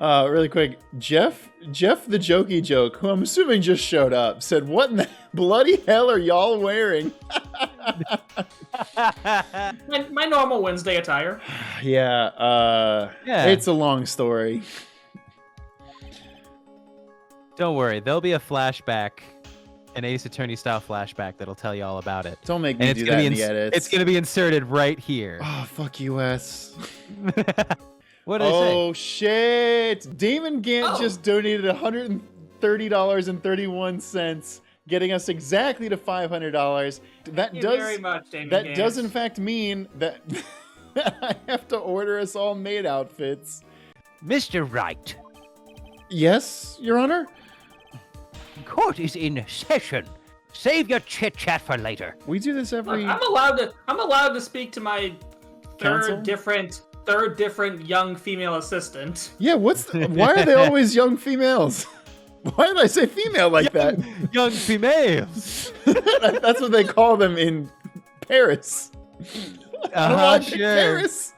Really quick, Jeff the jokey joke, who I'm assuming just showed up, said, "What in the bloody hell are y'all wearing?" My normal Wednesday attire. Yeah, Yeah. It's a long story. Don't worry, there'll be a flashback, an Ace Attorney style flashback that'll tell you all about it. Don't make me And do gonna that be in the edits. It's gonna be inserted right here. Oh, fuck US. What did I say? Oh, shit. Damon Gant just donated $130.31, getting us exactly to $500. That Thank you does very much, Damon that Gant. does in fact mean that I have to order us all maid outfits. Mr. Wright, Yes, Your Honor? court is in session. Save your chit-chat for later. We do this Look, every... I'm allowed to speak to my Counsel? third different young female assistant. Yeah, why are they always young females? Why did I say female like that? Young females. That's what they call them in Paris. I don't know why I picked Paris.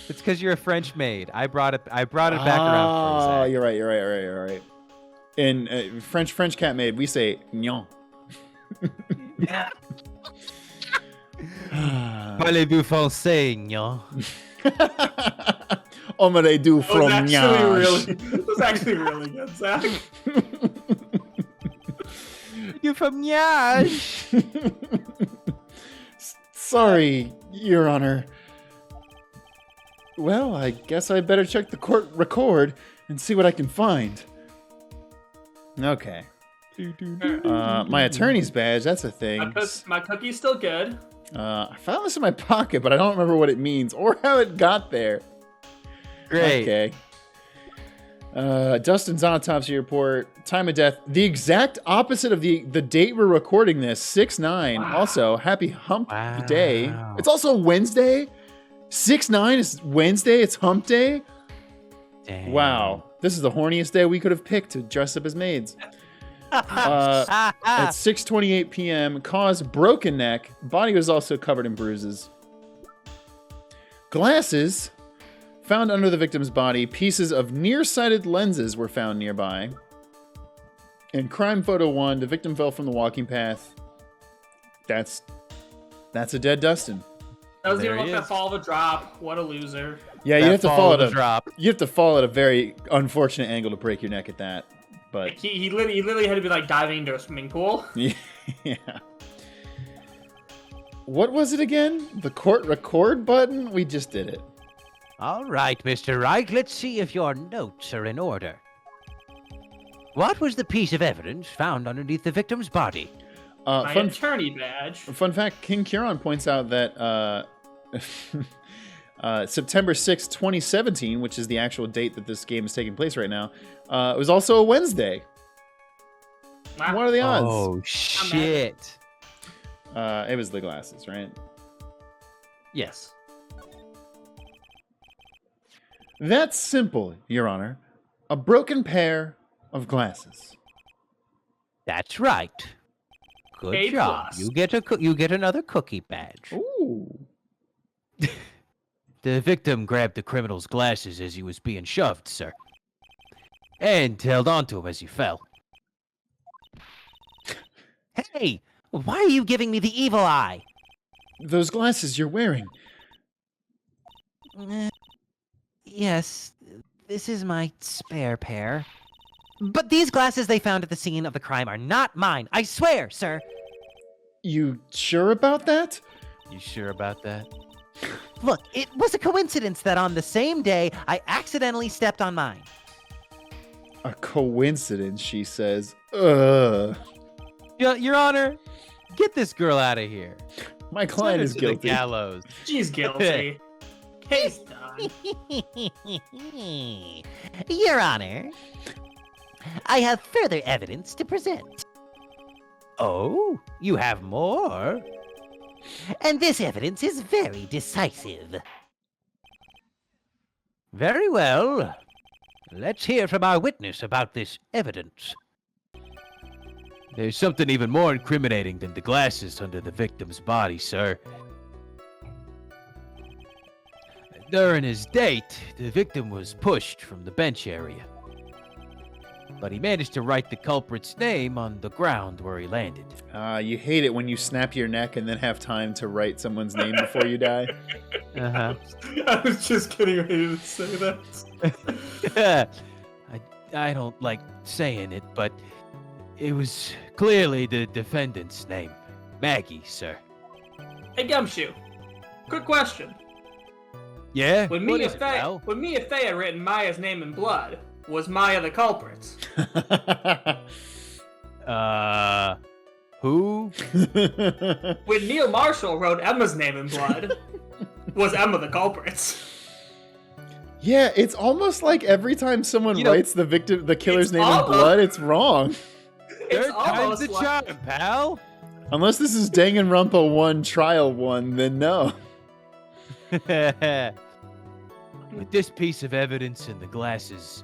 It's because you're a French maid. I brought it back around for Oh, a sec. you're right. In French cat maid, we say "gnon." Parlez-vous français, non? Ombre du That was actually fromage. that was actually really good, Zach. You from Nyash? Sorry, Your Honor. Well, I guess I better check the court record and see what I can find. Okay. My attorney's badge, that's a thing. My cookie's still good. I found this in my pocket, but I don't remember what it means or how it got there. Great. Okay. Dustin's autopsy report. Time of death. The exact opposite of the date we're recording this. 6/9. Wow. Also, happy hump day. Wow. It's also Wednesday. 6/9 is Wednesday. It's hump day. Dang. Wow. This is the horniest day we could have picked to dress up as maids. At 6:28 p.m. Cause broken neck. Body was also covered in bruises. Glasses found under the victim's body. Pieces of nearsighted lenses were found nearby. In crime photo 1, the victim fell from the walking path. That's a dead Dustin. Doesn't There even he look that is. fall of a drop. What a loser. Yeah, That you have to fall fall with at a drop. You have to fall at a very unfortunate angle to break your neck at that. But Like, he literally had to be like diving into a swimming pool. yeah. What was it again? The court record button? We just did it. All right, Mr. Wright, let's see if your notes are in order. What was the piece of evidence found underneath the victim's body? My attorney badge. Fun fact, King Kieran points out that September 6, 2017, which is the actual date that this game is taking place right now, it was also a Wednesday. Wow. What are the odds? Oh, shit. It was the glasses, right? Yes. That's simple, Your Honor. A broken pair of glasses. That's right. Good A job. plus. You get another cookie badge. Ooh. The victim grabbed the criminal's glasses as he was being shoved, sir. And held onto him as he fell. Hey, why are you giving me the evil eye? Those glasses you're wearing. Yes, this is my spare pair. But these glasses they found at the scene of the crime are not mine. I swear, sir. You sure about that? You sure about that? Look, it was a coincidence that on the same day I accidentally stepped on mine. A coincidence, she says. Ugh. Your Honor, get this girl out of here. My client is Send her to guilty. The gallows. She's guilty. Case done. Your Honor, I have further evidence to present. Oh, you have more? And this evidence is very decisive. Very well. Let's hear from our witness about this evidence. There's something even more incriminating than the glasses under the victim's body, sir. During his date, the victim was pushed from the bench area. But he managed to write the culprit's name on the ground where he landed. You hate it when you snap your neck and then have time to write someone's name before you die. Uh-huh. I was just getting ready to say that. I don't like saying it, but it was clearly the defendant's name. Maggey, sir. Hey, Gumshoe. Quick question. Yeah? When What Mia is it, Fey pal? had written Maya's name in blood, was Maya the culprit? Who? When Neil Marshall wrote Emma's name in blood, was Emma the culprit? Yeah, it's almost like every time someone writes the killer's it's name in almost- blood, it's wrong. It's Third time's almost the like charm, pal. Unless this is Danganronpa 1 Trial 1, then no. With this piece of evidence and the glasses,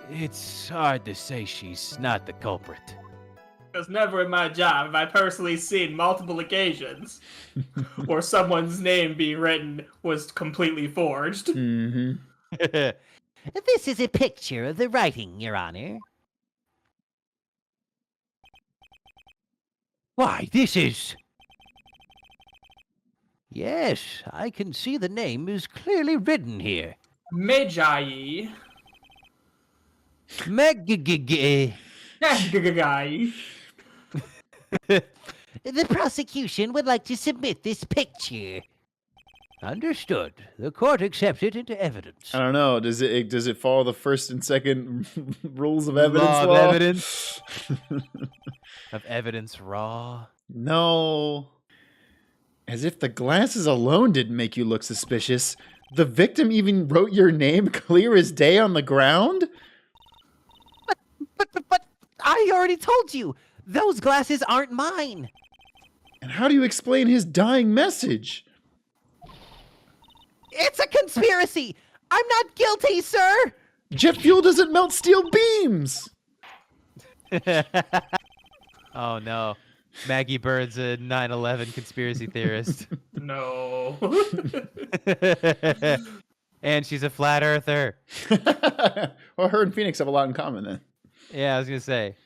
it's hard to say she's not the culprit. Because never in my job have I personally seen multiple occasions where someone's name being written was completely forged. Mm-hmm. This is a picture of the writing, Your Honor. Why, this is... Yes, I can see the name is clearly written here. Magi. Maggey. Guy. The prosecution would like to submit this picture. Understood. The court accepts it into evidence. I don't know. Does it follow the first and second rules of evidence Law of law? evidence. Of evidence raw. No. As if the glasses alone didn't make you look suspicious. The victim even wrote your name clear as day on the ground? But I already told you, those glasses aren't mine. And how do you explain his dying message? It's a conspiracy. I'm not guilty, sir. Jet fuel doesn't melt steel beams! Oh no. Maggey Byrde's a 9/11 conspiracy theorist. No. And she's a flat earther. Well, her and Phoenix have a lot in common then. Yeah, I was gonna say.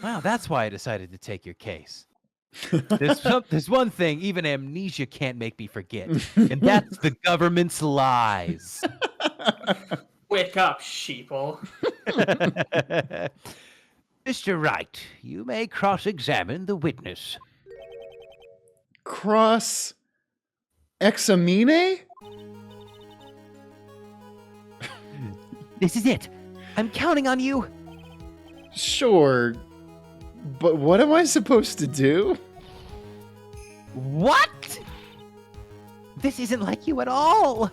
Wow, that's why I decided to take your case. There's one thing even amnesia can't make me forget, and that's the government's lies. Wake up, sheeple. Mr. Wright, you may cross-examine the witness. Cross examine? This is it. I'm counting on you. Sure, but what am I supposed to do? What? This isn't like you at all.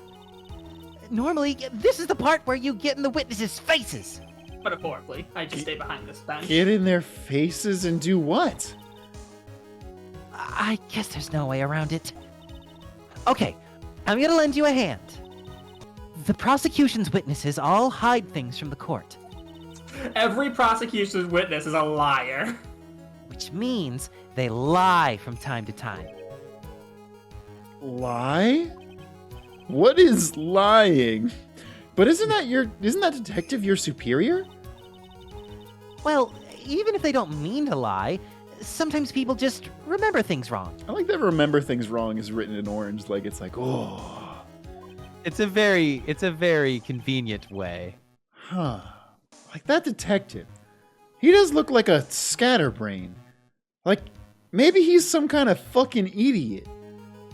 Normally, this is the part where you get in the witnesses' faces. Metaphorically, I just stay behind this bench. Get in their faces and do what? I guess there's no way around it. Okay, I'm gonna lend you a hand. The prosecution's witnesses all hide things from the court, Every prosecution's witness is a liar. which means they lie from time to time. Lie? What is lying? But isn't that detective your superior? Well, even if they don't mean to lie, sometimes people just remember things wrong. I like that remember things wrong is written in orange, like it's like, oh. It's a very convenient way. Huh. Like that detective. He does look like a scatterbrain. Like, maybe he's some kind of fucking idiot.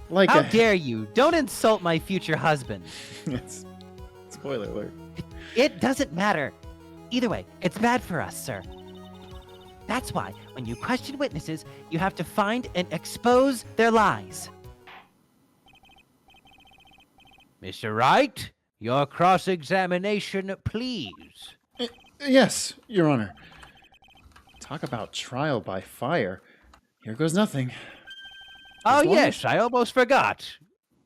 Like How dare you? Don't insult my future husband. Yes. Spoiler alert. It doesn't matter. Either way, it's bad for us, sir. That's why, when you question witnesses, you have to find and expose their lies. Mr. Wright, your cross-examination, please. Yes, Your Honor. Talk about trial by fire. Here goes nothing. Oh, As long yes, I almost forgot.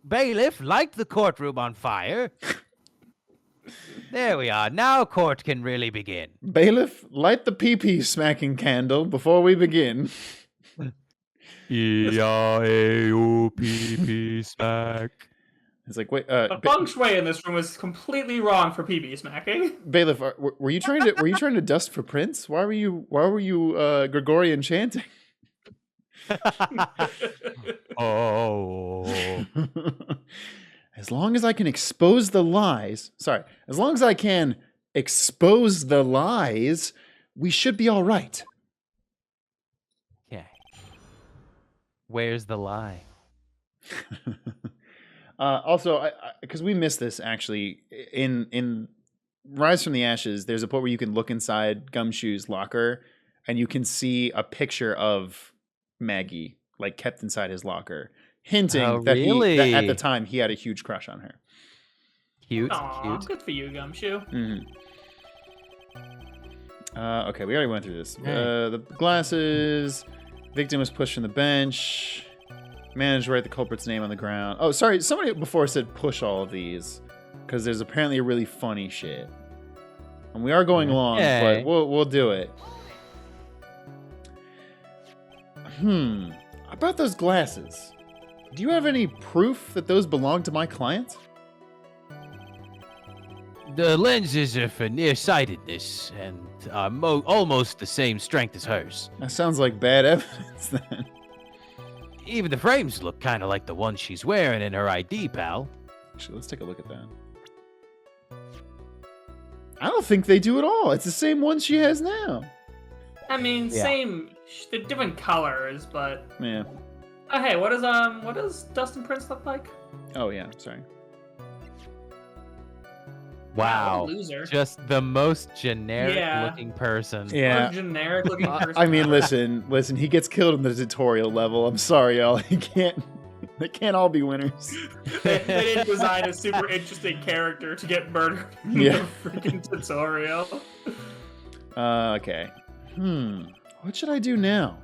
Bailiff, light the courtroom on fire. There we are. Now court can really begin. Bailiff, light the pee-pee smacking candle before we begin. E-I-A-O-P-P smack. It's like, wait, The feng shui in this room is completely wrong for PB smacking. Bailiff, were you trying to dust for Prince? Why were you Gregorian chanting? Oh. As long as I can expose the lies, we should be all right. Okay. Where's the lie? Also, because we missed this actually in Rise from the Ashes, there's a point where you can look inside Gumshoe's locker and you can see a picture of Maggey, like kept inside his locker, hinting that that at the time he had a huge crush on her. Cute, Aw, cute. good for you, Gumshoe. Mm-hmm. Okay, we already went through this. Right. The glasses. Victim was pushed from the bench. Managed to write the culprit's name on the ground. Oh, sorry. Somebody before said push all of these because there's apparently a really funny shit. And we are going long, Okay. but we'll do it. About those glasses. Do you have any proof that those belong to my client? The lenses are for nearsightedness and are almost the same strength as hers. That sounds like bad evidence then. Even the frames look kind of like the one she's wearing in her ID, pal. Actually, let's take a look at that. I don't think they do at all. It's the same one she has now. I mean, Yeah. same, they're different colors, but Yeah. oh, hey, what does Dustin Prince look like? Oh, yeah. Sorry. Wow. What a loser. Just the most generic Yeah. looking person. Yeah. What a generic looking person. I mean, listen. He gets killed in the tutorial level. I'm sorry, y'all. They can't all be winners. they didn't design a super interesting character to get murdered in Yeah. the freaking tutorial. Okay. What should I do now?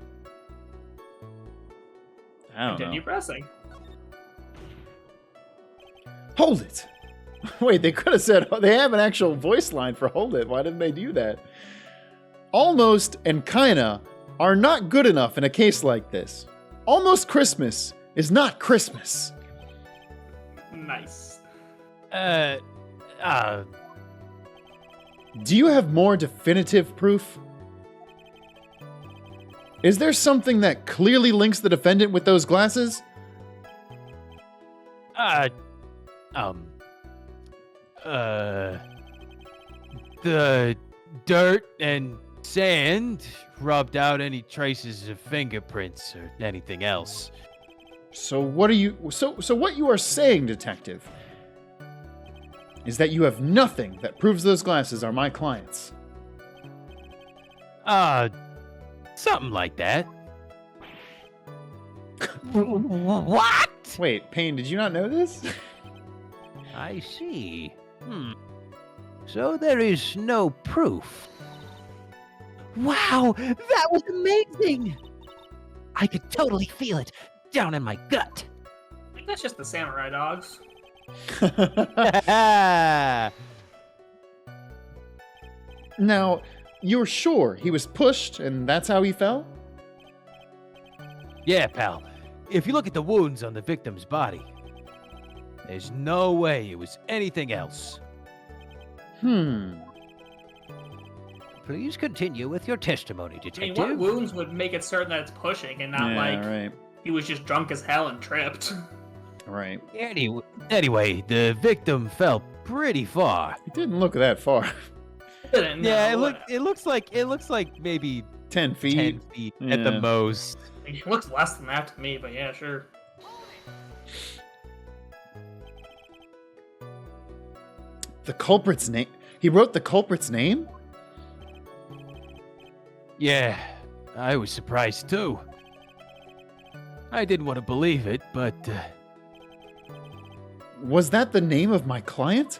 I don't Continue know. pressing. Hold it. Wait, they could have said they have an actual voice line for hold it. Why didn't they do that? Almost and kinda are not good enough in a case like this. Almost Christmas is not Christmas. Nice. Do you have more definitive proof? Is there something that clearly links the defendant with those glasses? The dirt and sand rubbed out any traces of fingerprints or anything else. So what are you so what you are saying, detective, is that you have nothing that proves those glasses are my clients. Something like that. What? Wait, Payne, did you not know this? I see. So there is no proof. Wow, that was amazing! I could totally feel it down in my gut. I think that's just the samurai dogs. Now, you're sure he was pushed and that's how he fell? Yeah, pal. If you look at the wounds on the victim's body, there's no way it was anything else. Please continue with your testimony, I detective. mean, what wounds would make it certain that it's pushing and not right. he was just drunk as hell and tripped? Right. Anyway, the victim fell pretty far. It didn't look that far. Yeah, it looks like maybe 10 feet. 10 feet at the Yeah. most. It looks less than that to me, but yeah, sure. The culprit's name? He wrote the culprit's name? Yeah, I was surprised too. I didn't want to believe it, but Was that the name of my client?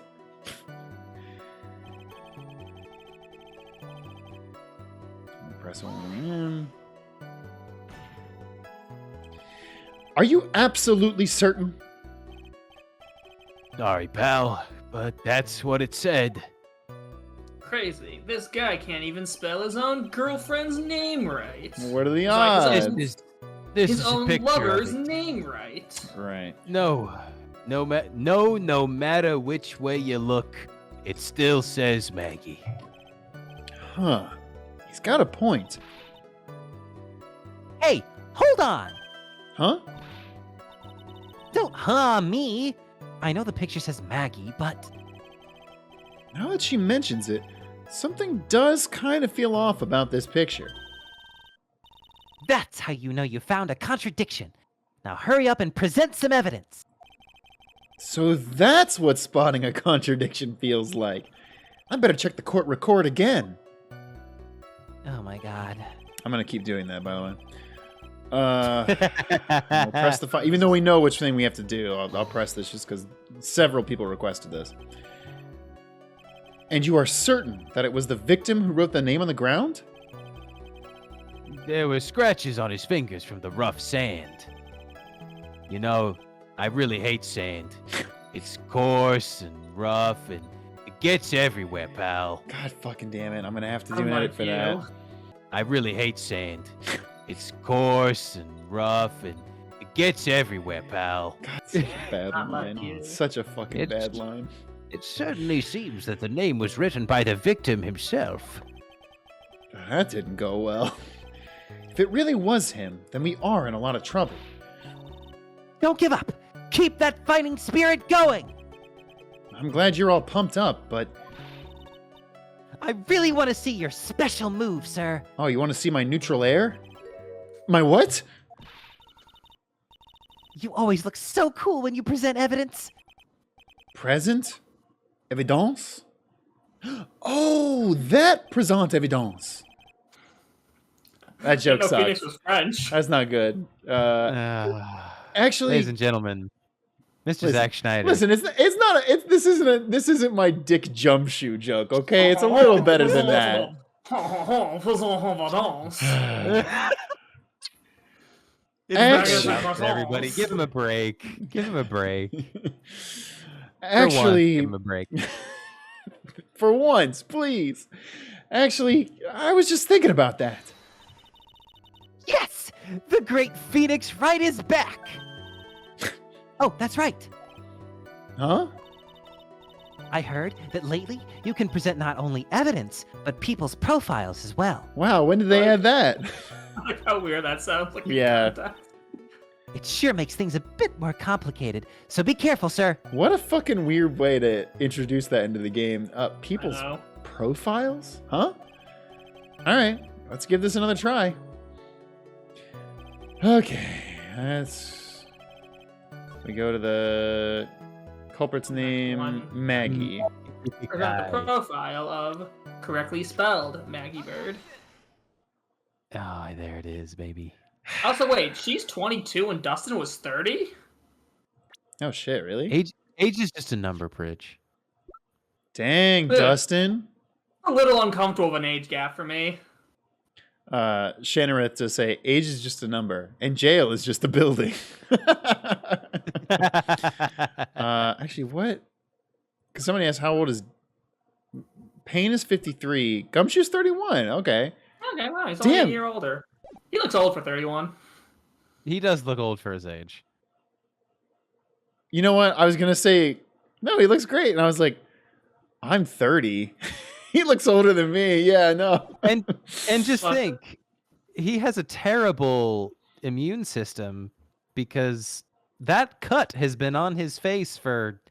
Press on. Are you absolutely certain? sorry, pal, but that's what it said. Crazy. This guy can't even spell his own girlfriend's name right. What are the It's like odds? his This His is a own picture lover's of it. name right. Right. No matter which way you look, it still says Maggey. Huh. He's got a point. Hey, hold on! Huh? Don't me! I know the picture says Maggey, but Now that she mentions it, something does kind of feel off about this picture. that's how you know you found a contradiction. Now hurry up and present some evidence. So that's what spotting a contradiction feels like. I better check the court record again. Oh my god. I'm gonna keep doing that, by the way. We'll press the even though we know which thing we have to do, I'll press this just because several people requested this. And you are certain that it was the victim who wrote the name on the ground? There were scratches on his fingers from the rough sand. You know, I really hate sand. It's coarse and rough and it gets everywhere, pal. God fucking damn it, I'm gonna have to do I'm an edit like for you. that. I really hate sand. It's coarse and rough and it gets everywhere, pal. God, such a bad Not like line. you. Such a fucking It's- bad line. It certainly seems that the name was written by the victim himself. That didn't go well. If it really was him, then we are in a lot of trouble. Don't give up! Keep that fighting spirit going! I'm glad you're all pumped up, but I really want to see your special move, sir. oh, you want to see my neutral air? My what? You always look so cool when you present evidence. Present? Evidence? Oh, that présente evidence. That joke No, Phoenix sucks. was French. That's not good. Actually, Ladies and gentlemen, Mr. Listen, Zack Schneider. listen, this isn't my dick jumpshoe joke, okay? It's a little better than that. It's Actually- not good enough, everybody, give him a break. Give him a break. For once, Actually, give him a break. for once, please. Actually, I was just thinking about that. Yes! The great Phoenix Wright is back! Oh, that's right. Huh? I heard that lately you can present not only evidence, but people's profiles as well. Wow, when did they add that? Like how weird that sounds. Like Yeah. It sure makes things a bit more complicated, so be careful, sir. What a fucking weird way to introduce that into the game. People's know. profiles? Huh? Alright, let's give this another try. Okay, we go to the Culprit's name, One. Maggie. Present the profile of correctly spelled Maggey Byrde. Oh, there it is, baby. Also, wait, she's 22 and Dustin was 30? Oh shit, really? Age is just a number, Pritch. Dang, Ugh. Dustin. A little uncomfortable of an age gap for me. Shanareth to say age is just a number and jail is just a building. Actually, what? Because somebody asked how old is Payne is 53. Gumshoe's 31. Okay. Okay, wow, he's only Damn. a year older. He looks old for 31. He does look old for his age. You know what? I was gonna say no, he looks great, and I was like, I'm 30. He looks older than me. Yeah, no. And just Well, think, he has a terrible immune system because that cut has been on his face for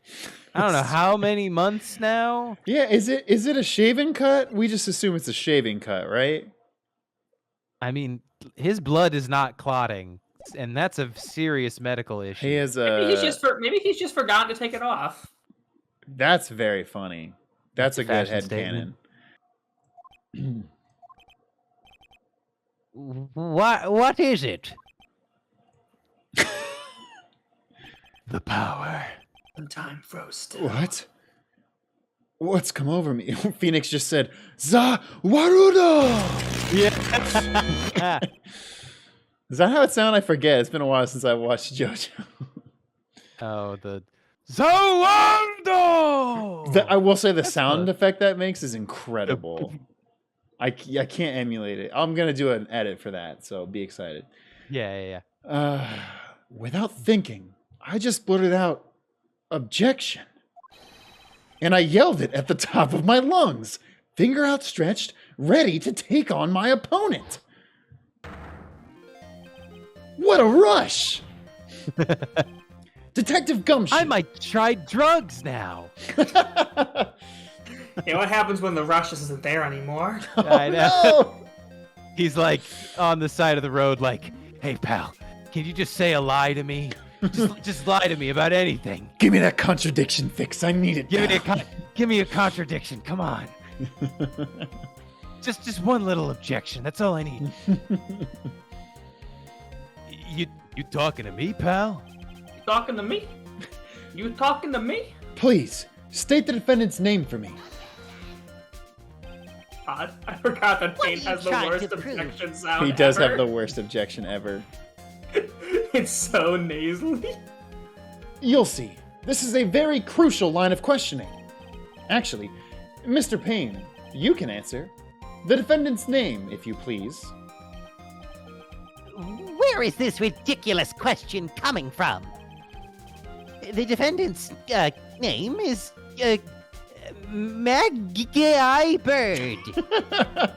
I don't know how many months now. Yeah, is it a shaving cut? We just assume it's a shaving cut, right? I mean, his blood is not clotting, and that's a serious medical issue. He has Maybe he's just forgotten to take it off. That's very funny. That's a good fashion statement. headcanon. What is it? The power. Time froze still. What? What's come over me? Phoenix just said, Za Warudo! Yeah. Is that how it sounds? I forget. It's been a while since I watched JoJo. Oh, the Zawando! I will say the That's sound the- effect that makes is incredible. I can't emulate it. I'm going to do an edit for that, so be excited. Yeah. Without thinking, I just blurted out, objection. And I yelled it at the top of my lungs, finger outstretched, ready to take on my opponent. What a rush! Detective Gumshoe. I might try drugs now. Yeah, what happens when the rush isn't there anymore? I know. No! He's like on the side of the road, like, "Hey, pal, can you just say a lie to me? Just lie to me about anything. Give me that contradiction fix. I need it. Give me a contradiction. Come on. Just one little objection. That's all I need." You talking to me, pal? You talking to me? You talking to me? Please, state the defendant's name for me. God, I forgot that What Payne are you has the trying worst to prove? objection sound He does ever. have the worst objection ever. It's so nasally. You'll see. This is a very crucial line of questioning. Actually, Mr. Payne, you can answer. The defendant's name, if you please. Where is this ridiculous question coming from? The defendant's name is Maggey Byrde.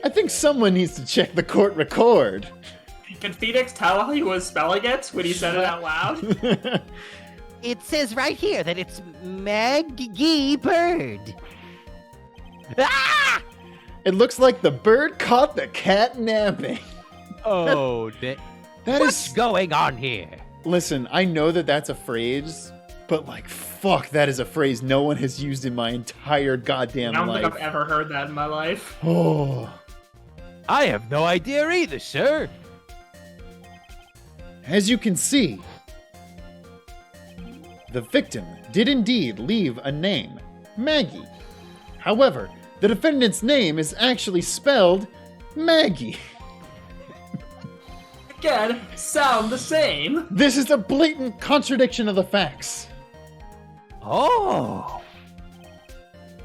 I think someone needs to check the court record. Can Phoenix tell how he was spelling it when he said it out loud? It says right here that it's Maggey Byrde. Ah! It looks like the bird caught the cat napping. Oh, That What's is. going on here? Listen, I know that that's a phrase, but like, fuck, that is a phrase no one has used in my entire goddamn I don't life. think I've ever heard that in my life. Oh. I have no idea either, sir. As you can see, the victim did indeed leave a name, Maggie. However, the defendant's name is actually spelled Maggie. Again, sound the same. This is a blatant contradiction of the facts. Oh.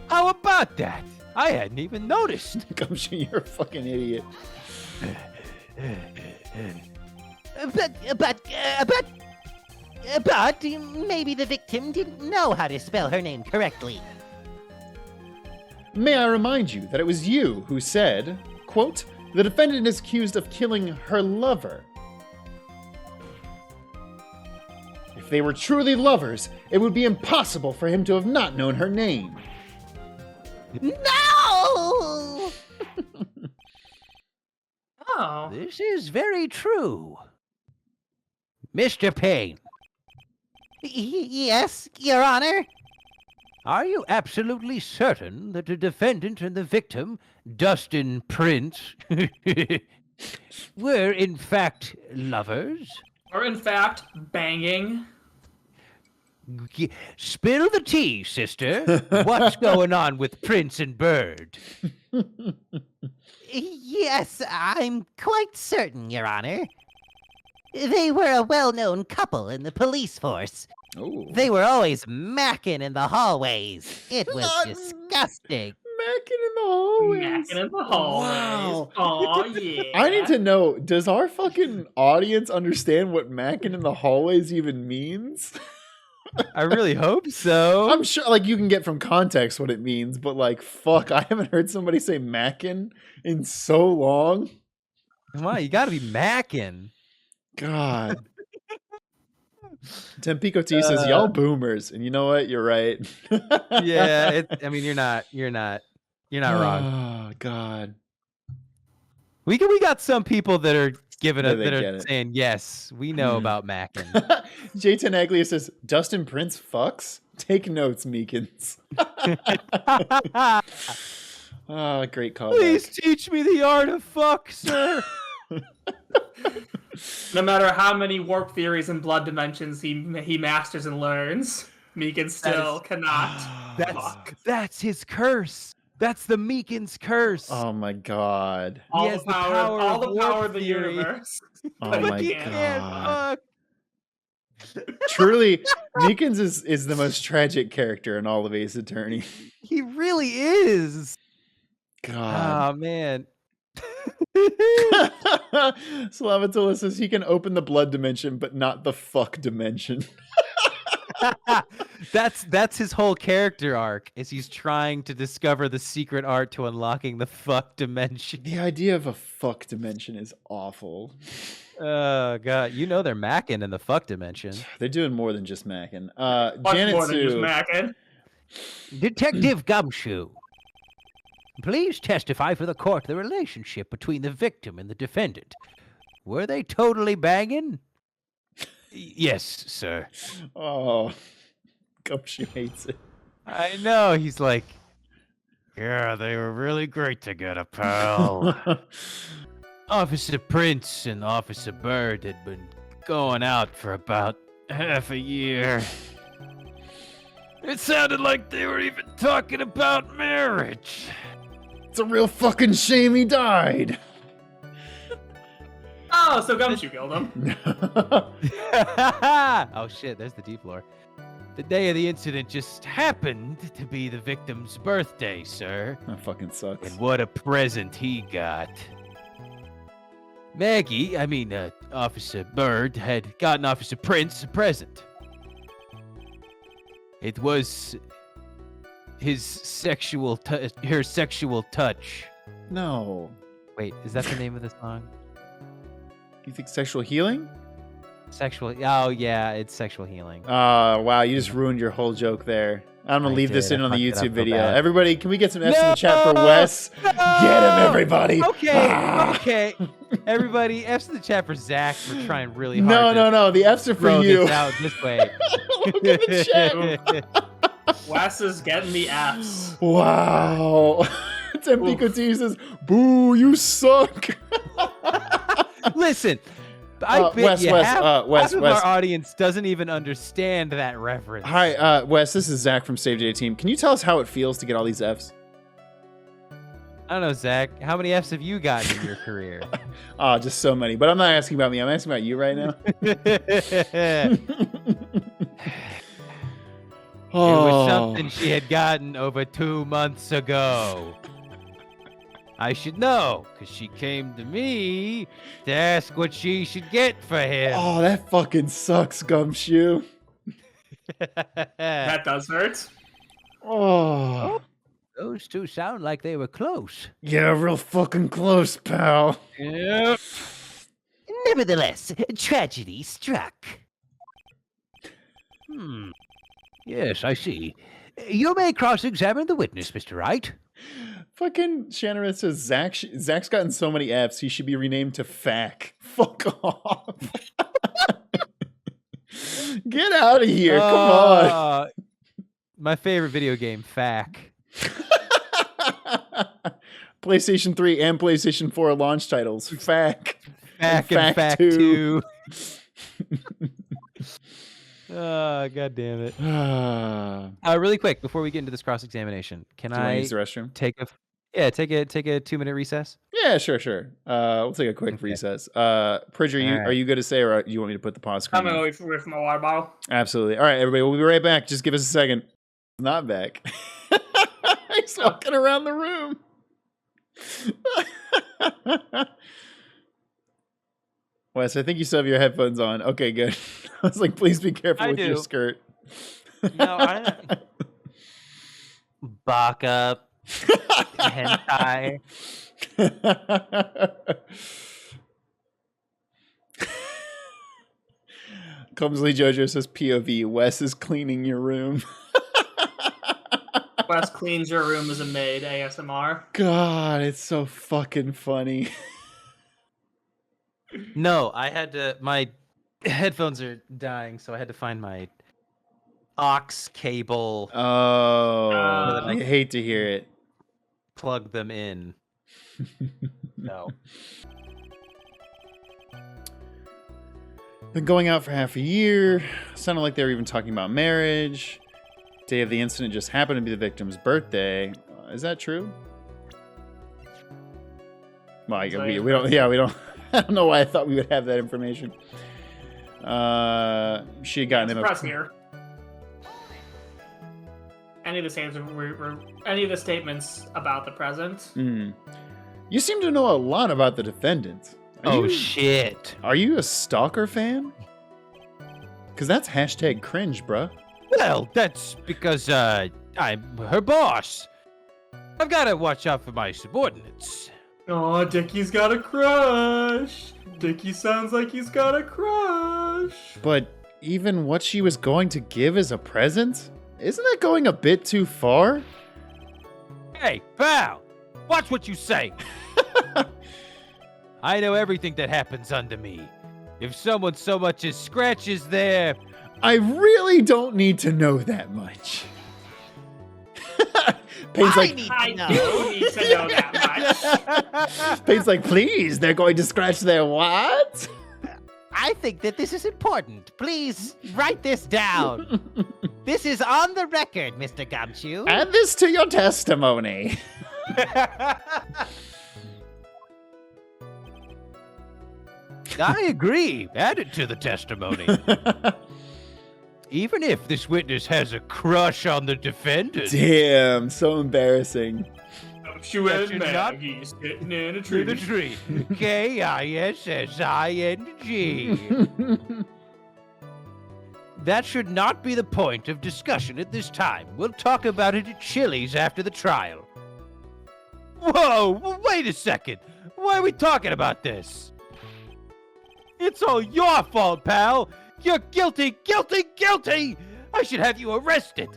How about that? I hadn't even noticed. Gumshoe, you're a fucking idiot. But maybe the victim didn't know how to spell her name correctly. May I remind you that it was you who said, quote, the defendant is accused of killing her lover. If they were truly lovers, it would be impossible for him to have not known her name. No! Oh. This is very true. Mr. Payne, Yes, Your Honor. Are you absolutely certain that the defendant and the victim, Dustin Prince, were in fact lovers? Or in fact, banging. Spill the tea, sister. What's going on with Prince and Byrde? Yes, I'm quite certain, Your Honor. They were a well-known couple in the police force. Oh. They were always macking in the hallways. It was Not disgusting. Macking in the hallways. Macking in the hallways. Wow. Oh, yeah. I need to know, does our fucking audience understand what macking in the hallways even means? I really hope so. I'm sure, like, you can get from context what it means, but, like, fuck, I haven't heard somebody say macking in so long. Come on, you gotta be macking. God. Tampico T says, y'all boomers. And you know what? You're right. Yeah, I mean, you're not wrong. Oh, God. We got some people that are giving Yeah, it, they that get are it. saying, yes, we know about macking. J10 Aglia says, Dustin Prince fucks? Take notes, Meekins. Ah, great call. Please teach me the art of fuck, sir. No matter how many warp theories and blood dimensions he masters and learns, Meekin still cannot. That's his curse. That's the Meekin's curse. Oh my God. All has the the power, power all of the warp power of the theory. universe. Oh But he my can't. God. Fuck. Truly, Meekins is the most tragic character in all of Ace Attorney. He really is. God. Oh man. Slavatilla says he can open the blood dimension, but not the fuck dimension. That's his whole character arc, is he's trying to discover the secret art to unlocking the fuck dimension. The idea of a fuck dimension is awful. Oh god, you know they're macking in the fuck dimension. They're doing more than just macking. Much Janet more than just Sue. macking. Detective Gumshoe, please testify for the court the relationship between the victim and the defendant. Were they totally banging? Yes, sir. Oh, Gumshoe hates it. I know, he's like, yeah, they were really great together, pal. Officer Prince and Officer Byrde had been going out for about half a year. It sounded like they were even talking about marriage. It's a real fucking shame he died. Oh, so Gumshoe killed him. Oh shit, there's the deep lore. The day of the incident just happened to be the victim's birthday, sir. That fucking sucks. And what a present he got. Officer Byrde had gotten Officer Prince a present. It was her sexual touch. No. Wait, is that the name of the song? You think sexual healing? Oh yeah, it's sexual healing. Wow, you just ruined your whole joke there. I'm gonna I leave this did. in I on the fucked it up YouTube real video. bad. Everybody, can we get some F's in the chat for Wes? Get him, everybody. Okay, Ah. okay. Everybody, F's in the chat for Zach for trying really hard. No. The F's are for Throw you. this out this way. Look at the chat. Wes is getting the F's. Wow. Tampico T says, "Boo, you suck." Listen, I bet Wes, you Wes, half, Wes, half of Wes. our audience doesn't even understand that reference. Hi, Wes. This is Zach from Save Data Team. Can you tell us how it feels to get all these F's? I don't know, Zach. How many F's have you gotten in your career? Just so many. But I'm not asking about me. I'm asking about you right now. It was something she had gotten over 2 months ago. I should know, because she came to me to ask what she should get for him. Oh, that fucking sucks, Gumshoe. That does hurt. Oh. Those two sound like they were close. Yeah, real fucking close, pal. Yep. Nevertheless, tragedy struck. Yes, I see. You may cross-examine the witness, Mr. Wright. Fucking Shannon says Zach's gotten so many F's, he should be renamed to Fack. Fuck off. Get out of here. Come on. My favorite video game, FAC. PlayStation 3 and PlayStation 4 launch titles. FAC. FAC and FAC 2. Oh, God damn it. Really quick, before we get into this cross-examination, can Do you want to I use the restroom? take a 2-minute recess? Yeah, sure. We'll take a quick recess. Pridge, are you good to say, or you want me to put the pause screen? I'm going to go wait for my water bottle. Absolutely. All right, everybody, we'll be right back. Just give us a second. Not back. He's walking around the room. Wes, I think you still have your headphones on. Okay, good. I was like, please be careful with your skirt. No, I don't. Baka. Hentai. Clumsily Jojo says POV. Wes is cleaning your room. Wes cleans your room as a maid, ASMR. God, it's so fucking funny. No, I had to. My headphones are dying, so I had to find my aux cable. Oh, I I hate to hear it. Plug them in. No. Been going out for half a year. Sounded like they were even talking about marriage. Day of the incident just happened to be the victim's birthday. Is that true? Well, we don't. Yeah, we don't. I don't know why I thought we would have that information. She had gotten him press here. Any of the statements about the present. You seem to know a lot about the defendant. Shit. Are you a stalker fan? Because that's hashtag cringe, bruh. Well, that's because I'm her boss. I've got to watch out for my subordinates. Oh, Dickie's got a crush. Dickie sounds like he's got a crush. But even what she was going to give as a present? Isn't that going a bit too far? Hey, pal, watch what you say. I know everything that happens under me. If someone so much as scratches their... I really don't need to know that much. Payne's like, I do need to know that much. Payne's like, please, they're going to scratch their what? I think that this is important. Please write this down. This is on the record, Mr. Gumshoe. Add this to your testimony. I agree. Add it to the testimony. Even if this witness has a crush on the defendant. Damn, so embarrassing. Gumshoe and Maggey sitting in a tree. To the tree. Kissing. That should not be the point of discussion at this time. We'll talk about it at Chili's after the trial. Whoa, wait a second. Why are we talking about this? It's all your fault, pal. You're guilty. I should have you arrested.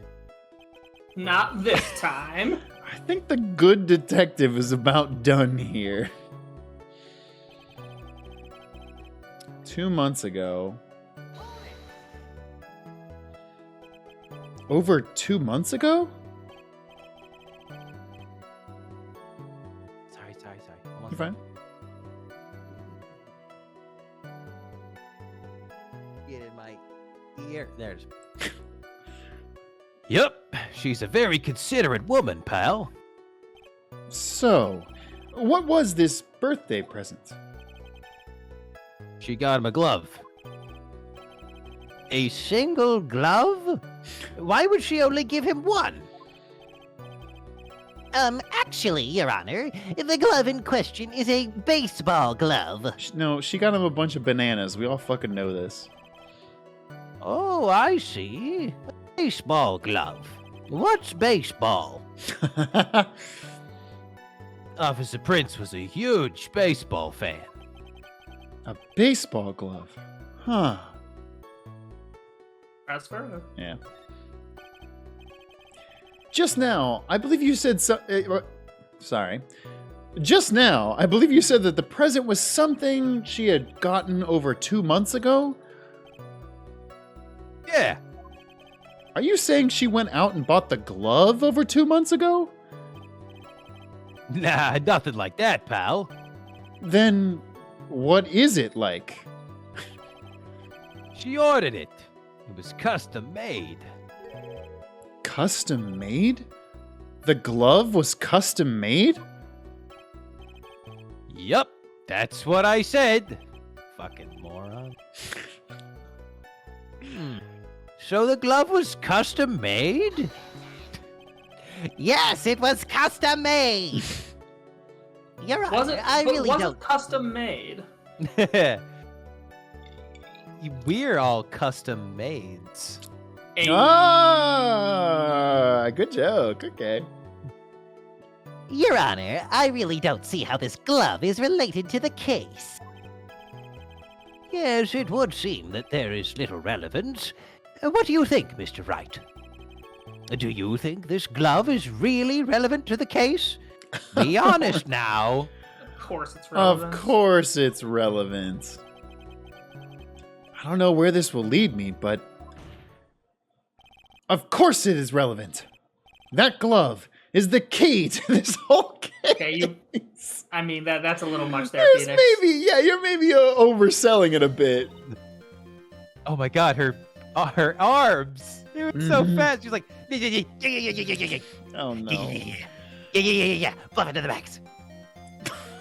Not this time. I think the good detective is about done here. 2 months ago. Over 2 months ago? Sorry. You're fine. Get in my ear. There it is. Yep, she's a very considerate woman, pal. So, what was this birthday present? She got him a glove. A single glove? Why would she only give him one? Actually, Your Honor, the glove in question is a baseball glove. No, she got him a bunch of bananas. We all fucking know this. Oh, I see. Baseball glove. What's baseball? Officer Prince was a huge baseball fan. A baseball glove? Huh. That's fair enough. Yeah. Just now, I believe you said sorry. Just now, I believe you said that the present was something she had gotten over 2 months ago? Yeah. Are you saying she went out and bought the glove over 2 months ago? Nah, nothing like that, pal. Then what is it like? She ordered it. It was custom made. Custom made? The glove was custom made? Yup, that's what I said. Fucking moron. So the glove was custom made? Yes, it was custom made. Your Honor, Was it? I but really was don't. it custom made? We're all custom maids. Ah, good joke. Okay. Your Honor, I really don't see how this glove is related to the case. Yes, it would seem that there is little relevance. What do you think, Mr. Wright? Do you think this glove is really relevant to the case? Be honest now. Of course it's relevant. Of course it's relevant. I don't know where this will lead me, but of course it is relevant. That glove is the key to this whole case. Okay, I mean, that's a little much there, There's Phoenix. you're maybe overselling it a bit. Oh my god, her arms. They were so Mhm. fast. She's like, Oh no. Yeah. Fluff it to the max.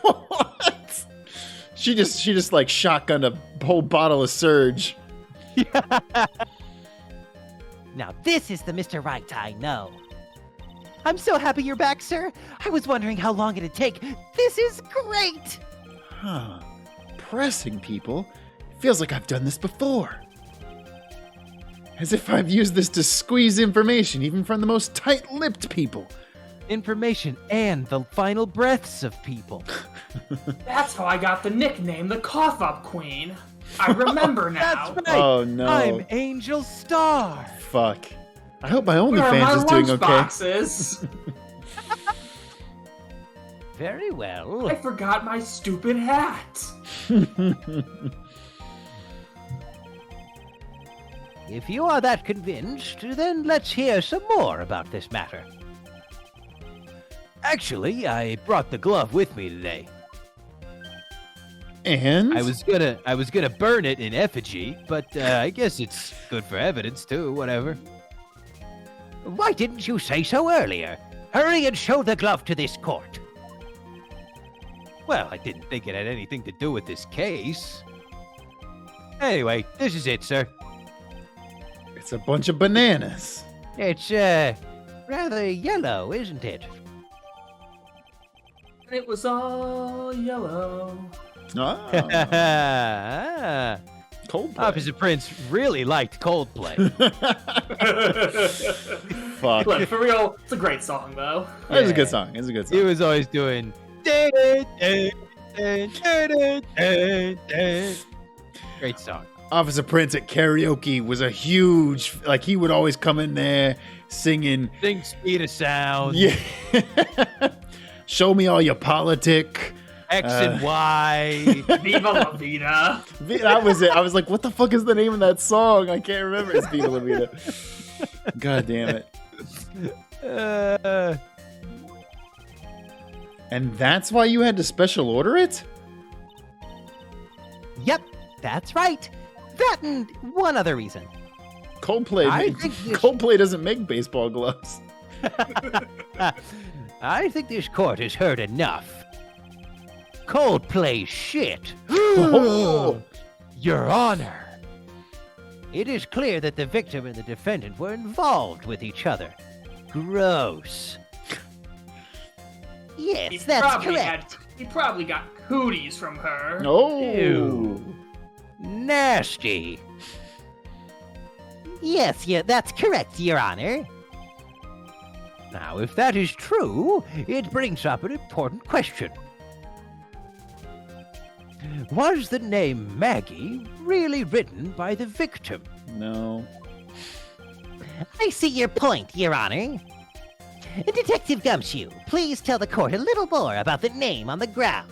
What? She just like shotgunned a whole bottle of Surge. Now this is the Mr. Right I know. I'm so happy you're back, sir. I was wondering how long it'd take. This is great. Huh. Pressing people? Feels like I've done this before. As if I've used this to squeeze information even from the most tight-lipped people. information and the final breaths of people. That's how I got the nickname the Cough Up Queen. I remember now. That's right. Oh no. I'm Angel Star. Fuck. I hope my Where are my OnlyFans is doing lunch okay. boxes? Very well. I forgot my stupid hat. If you are that convinced, then let's hear some more about this matter. Actually, I brought the glove with me today. And I was gonna burn it in effigy, but I guess it's good for evidence too. Whatever. Why didn't you say so earlier? Hurry and show the glove to this court. Well, I didn't think it had anything to do with this case. Anyway, this is it, sir. it's a bunch of bananas. It's rather yellow, isn't it? And it was all yellow. Ah, Coldplay. Officer Prince really liked Coldplay. Fuck. Look, for real, it's a great song, though. It's a good song. It's a good He song. was always doing. Great song. Officer Prince at karaoke was a huge, like, he would always come in there singing, Sing speed of sound. yeah, show me all your politic. X and Y. Viva la vida. That was it. I was like, what the fuck is the name of that song? I can't remember. It's Viva La Vida. God damn it. And that's why you had to special order it? Yep, that's right. That and one other reason. Coldplay, I think this- Coldplay doesn't make baseball gloves. I think this court has heard enough. Coldplay shit. Oh. Your Honor. It is clear that the victim and the defendant were involved with each other. Gross. Yes, that's correct. He probably got cooties from her. Oh. Ew. Nasty. Yes, yeah, that's correct, Your Honor. Now, if that is true, it brings up an important question. Was the name Maggey really written by the victim? No. I see your point, Your Honor. Detective Gumshoe, please tell the court a little more about the name on the ground.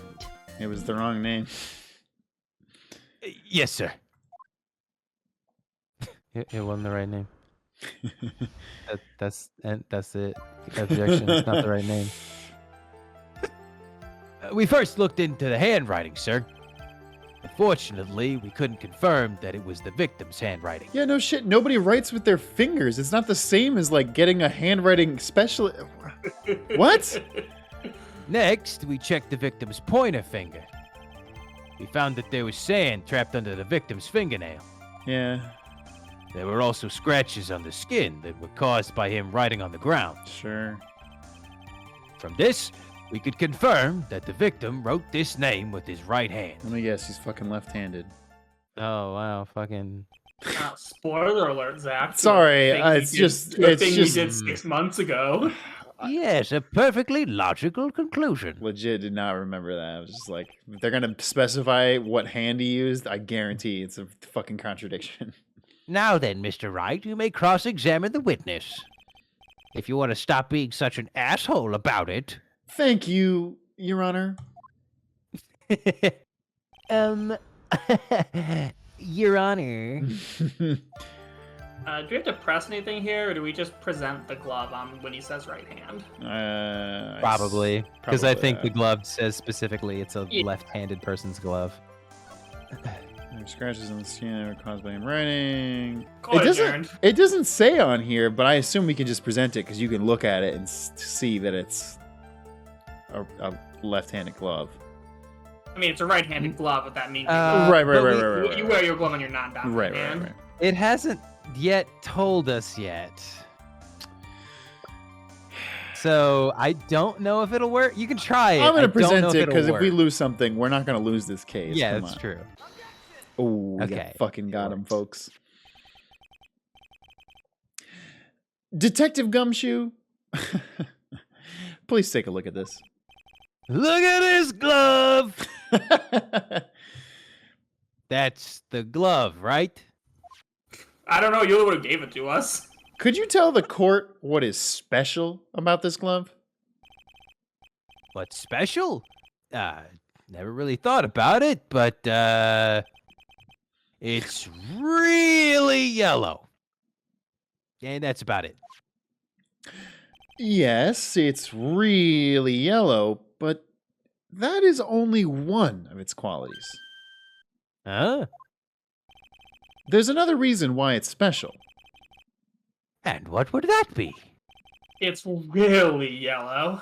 It was the wrong name. Yes, sir. It wasn't the right name. That's it. Objection. It's not the right name. We first looked into the handwriting, sir. Unfortunately, we couldn't confirm that it was the victim's handwriting. Yeah, no shit. Nobody writes with their fingers. It's not the same as like getting a handwriting specialist. What? Next, we checked the victim's pointer finger. We found that there was sand trapped under the victim's fingernail. Yeah, There were also scratches on the skin that were caused by him writing on the ground. sure. From this, we could confirm that the victim wrote this name with his right hand. Let me guess, he's fucking left-handed. Oh wow, fucking. Spoiler alert, Zach. Sorry, To a thing it's we just- did, to a it's thing just- we did 6 months ago. Yes, a perfectly logical conclusion. Legit did not remember that. I was just like, if they're gonna specify what hand he used, I guarantee it's a fucking contradiction. Now then, Mr. Wright, you may cross-examine the witness. If you want to stop being such an asshole about it. Thank you, Your Honor. Your Honor. Do we have to press anything here, or do we just present the glove on when he says right hand? Probably, because I think the that. glove says specifically it's a Yeah. left-handed person's glove. There are scratches on the skin that were caused by him writing. Court adjourned. It doesn't say on here, but I assume we can just present it because you can look at it and see that it's a left-handed glove. I mean, it's a right-handed glove, but that means Right. you wear your glove on your non-dominant Right. hand. It hasn't yet told us yet. So I don't know if it'll work. You can try it. I'm I gonna don't know present if it it'll because if we work. lose something, we're not gonna lose this case. Yeah, Come that's on. true. Oh, Okay, fucking got it him, works. folks. Detective Gumshoe, please take a look at this. Look at his glove! That's the glove, right? I don't know. You're the one who gave it to us. Could you tell the court what is special about this glove? What's special? Never really thought about it, but it's really yellow. And that's about it. Yes, it's really yellow, but that is only one of its qualities. Huh? There's another reason why it's special. And what would that be? It's really yellow.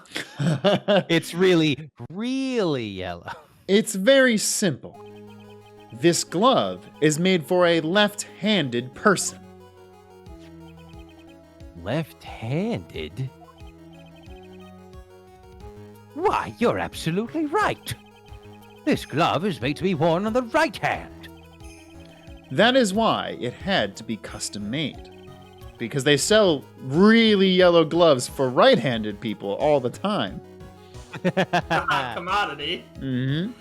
It's really, really yellow. It's very simple. This glove is made for a left-handed person. Left-handed? Why, you're absolutely right. This glove is made to be worn on the right hand. That is why it had to be custom made. Because they sell really yellow gloves for right-handed people all the time. A hot commodity. Mm-hmm.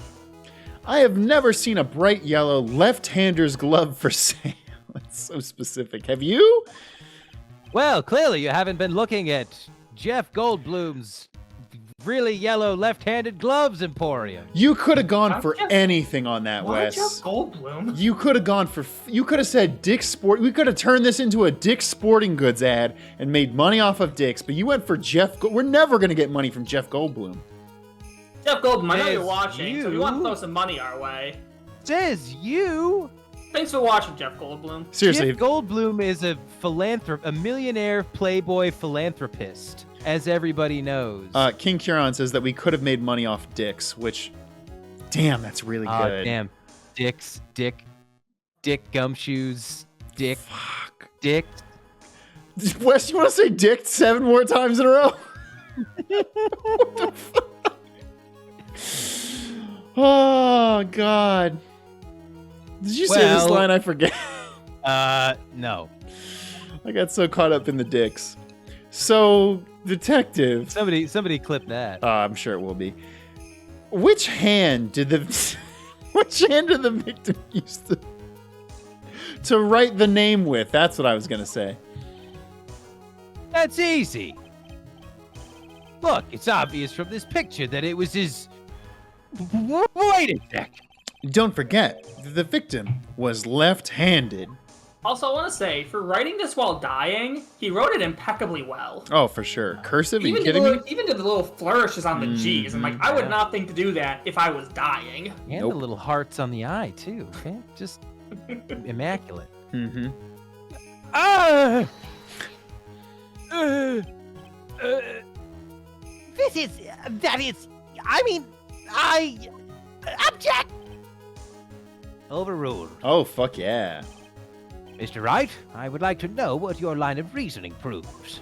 I have never seen a bright yellow left-hander's glove for sale. That's so specific. Have you? Well, clearly you haven't been looking at Jeff Goldblum's really yellow left-handed gloves emporium. You could have gone Why for Jeff- anything on that, Why Wes. Jeff Goldblum? You could have gone for. You could have said Dick's Sport. We could have turned this into a Dick's Sporting Goods ad and made money off of Dick's. But you went for Jeff. We're never gonna get money from Jeff Goldblum. Jeff Goldblum, I know you're Says watching, so if you want to you. throw some money our way. Says you. Thanks for watching, Jeff Goldblum. Seriously, Jeff Goldblum is a millionaire playboy philanthropist, as everybody knows. King Curon says that we could have made money off Dick's, which, damn, that's really good. Damn. Dick Gumshoes, Dick, Fuck. Dick. Wes, you want to say Dick 7 more times in a row? What the fuck? Oh God! Did you say this Well- line? I forget. No. I got so caught up in the dicks. So, detective. Somebody clip that. I'm sure it will be. Which hand did the victim use to write the name with? That's what I was gonna say. That's easy. Look, it's obvious from this picture that it was his... Wait a sec. Don't forget, the victim was left-handed. Also, I want to say, for writing this while dying, he wrote it impeccably well. Oh, for sure. Cursive? Are you Even kidding me? Even did the little flourishes on the G's. I'm like, I would Yeah. not think to do that if I was dying. And Nope. the little hearts on the eye, too. Okay? Just immaculate. Mm-hmm. Ah! I object. Overruled. Oh, fuck yeah. Mr. Wright, I would like to know what your line of reasoning proves.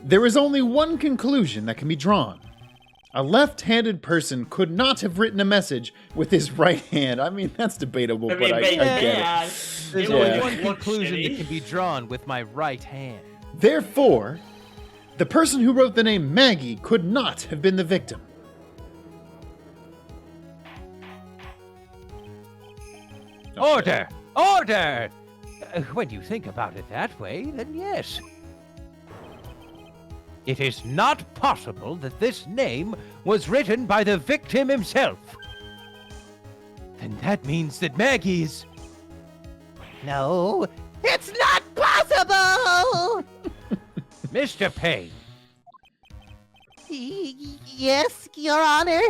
There is only one conclusion that can be drawn. A left-handed person could not have written a message with his right hand. I mean, that's debatable, I but mean, I they get it. can. There's It only would one look conclusion shitty. that can be drawn with my right hand. Therefore, the person who wrote the name Maggey could not have been the victim. Order! Order! When you think about it that way, then yes. It is not possible that this name was written by the victim himself. Then that means that Maggie's... No, it's not possible. Mr. Payne, Yes, Your Honor.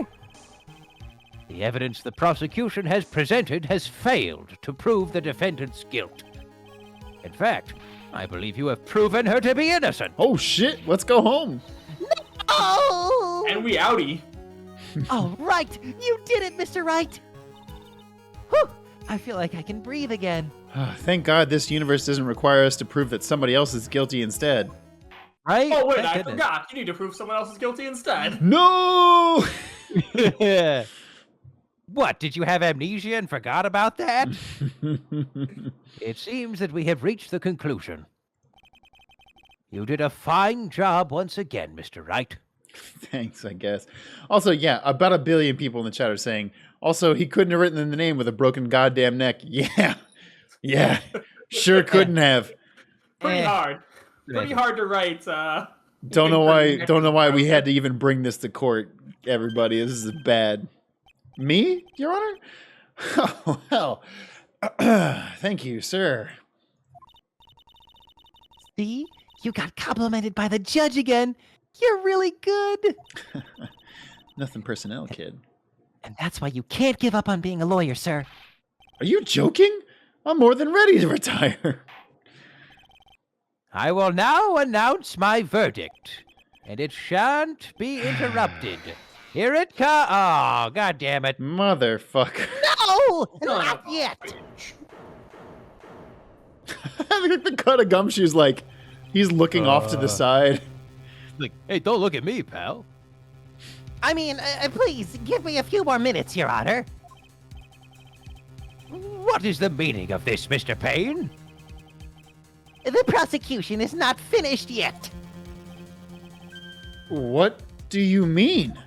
the evidence the prosecution has presented has failed to prove the defendant's guilt. In fact, I believe you have proven her to be innocent. Oh shit, let's go home. Oh. And we outie. All right, you did it, Mr. Wright. Whew, I feel like I can breathe again. Thank God this universe doesn't require us to prove that somebody else is guilty instead. Right? Oh, wait, Thank I goodness. forgot. You need to prove someone else is guilty instead. No! What, did you have amnesia and forgot about that? It seems that we have reached the conclusion. You did a fine job once again, Mr. Wright. Thanks, I guess. Also, yeah, about 1 billion people in the chat are saying, also, he couldn't have written the name with a broken goddamn neck. Yeah. Yeah. Sure couldn't have. Pretty hard. Pretty hard to write. Don't know why we had to even bring this to court, everybody. This is bad. Me, Your Honor? Oh, hell. Thank you, sir. See, you got complimented by the judge again. You're really good. Nothing personnel, kid. And that's why you can't give up on being a lawyer, sir. Are you joking? I'm more than ready to retire. I will now announce my verdict, and it shan't be interrupted. Here it comes. Oh, God damn it. Motherfucker. No, Son not of a yet. bitch. The cut of Gumshoe's like, he's looking off to the side. Like, hey, don't look at me, pal. I mean, please give me a few more minutes, Your Honor. What is the meaning of this, Mr. Payne? The prosecution is not finished yet. What do you mean?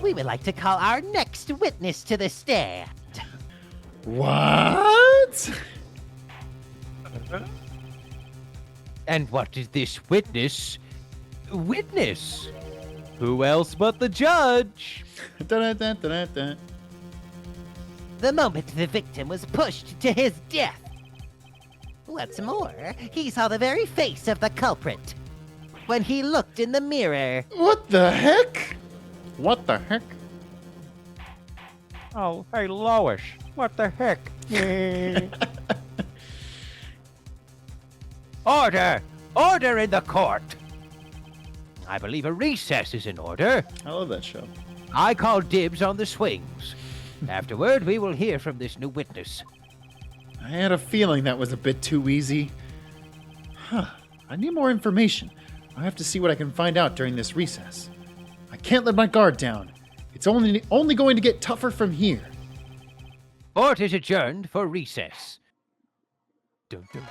We would like to call our next witness to the stand. What? And what did this witness witness? Who else but the judge? Dun-dun-dun-dun-dun. The moment the victim was pushed to his death. What's more, he saw the very face of the culprit when he looked in the mirror. What the heck? What the heck? Oh, hey, Lois. What the heck? Order! Order in the court! I believe a recess is in order. I love that show. I call dibs on the swings. Afterward, we will hear from this new witness. I had a feeling that was a bit too easy. Huh. I need more information. I have to see what I can find out during this recess. I can't let my guard down. It's only going to get tougher from here. Court is adjourned for recess. Dun, dun.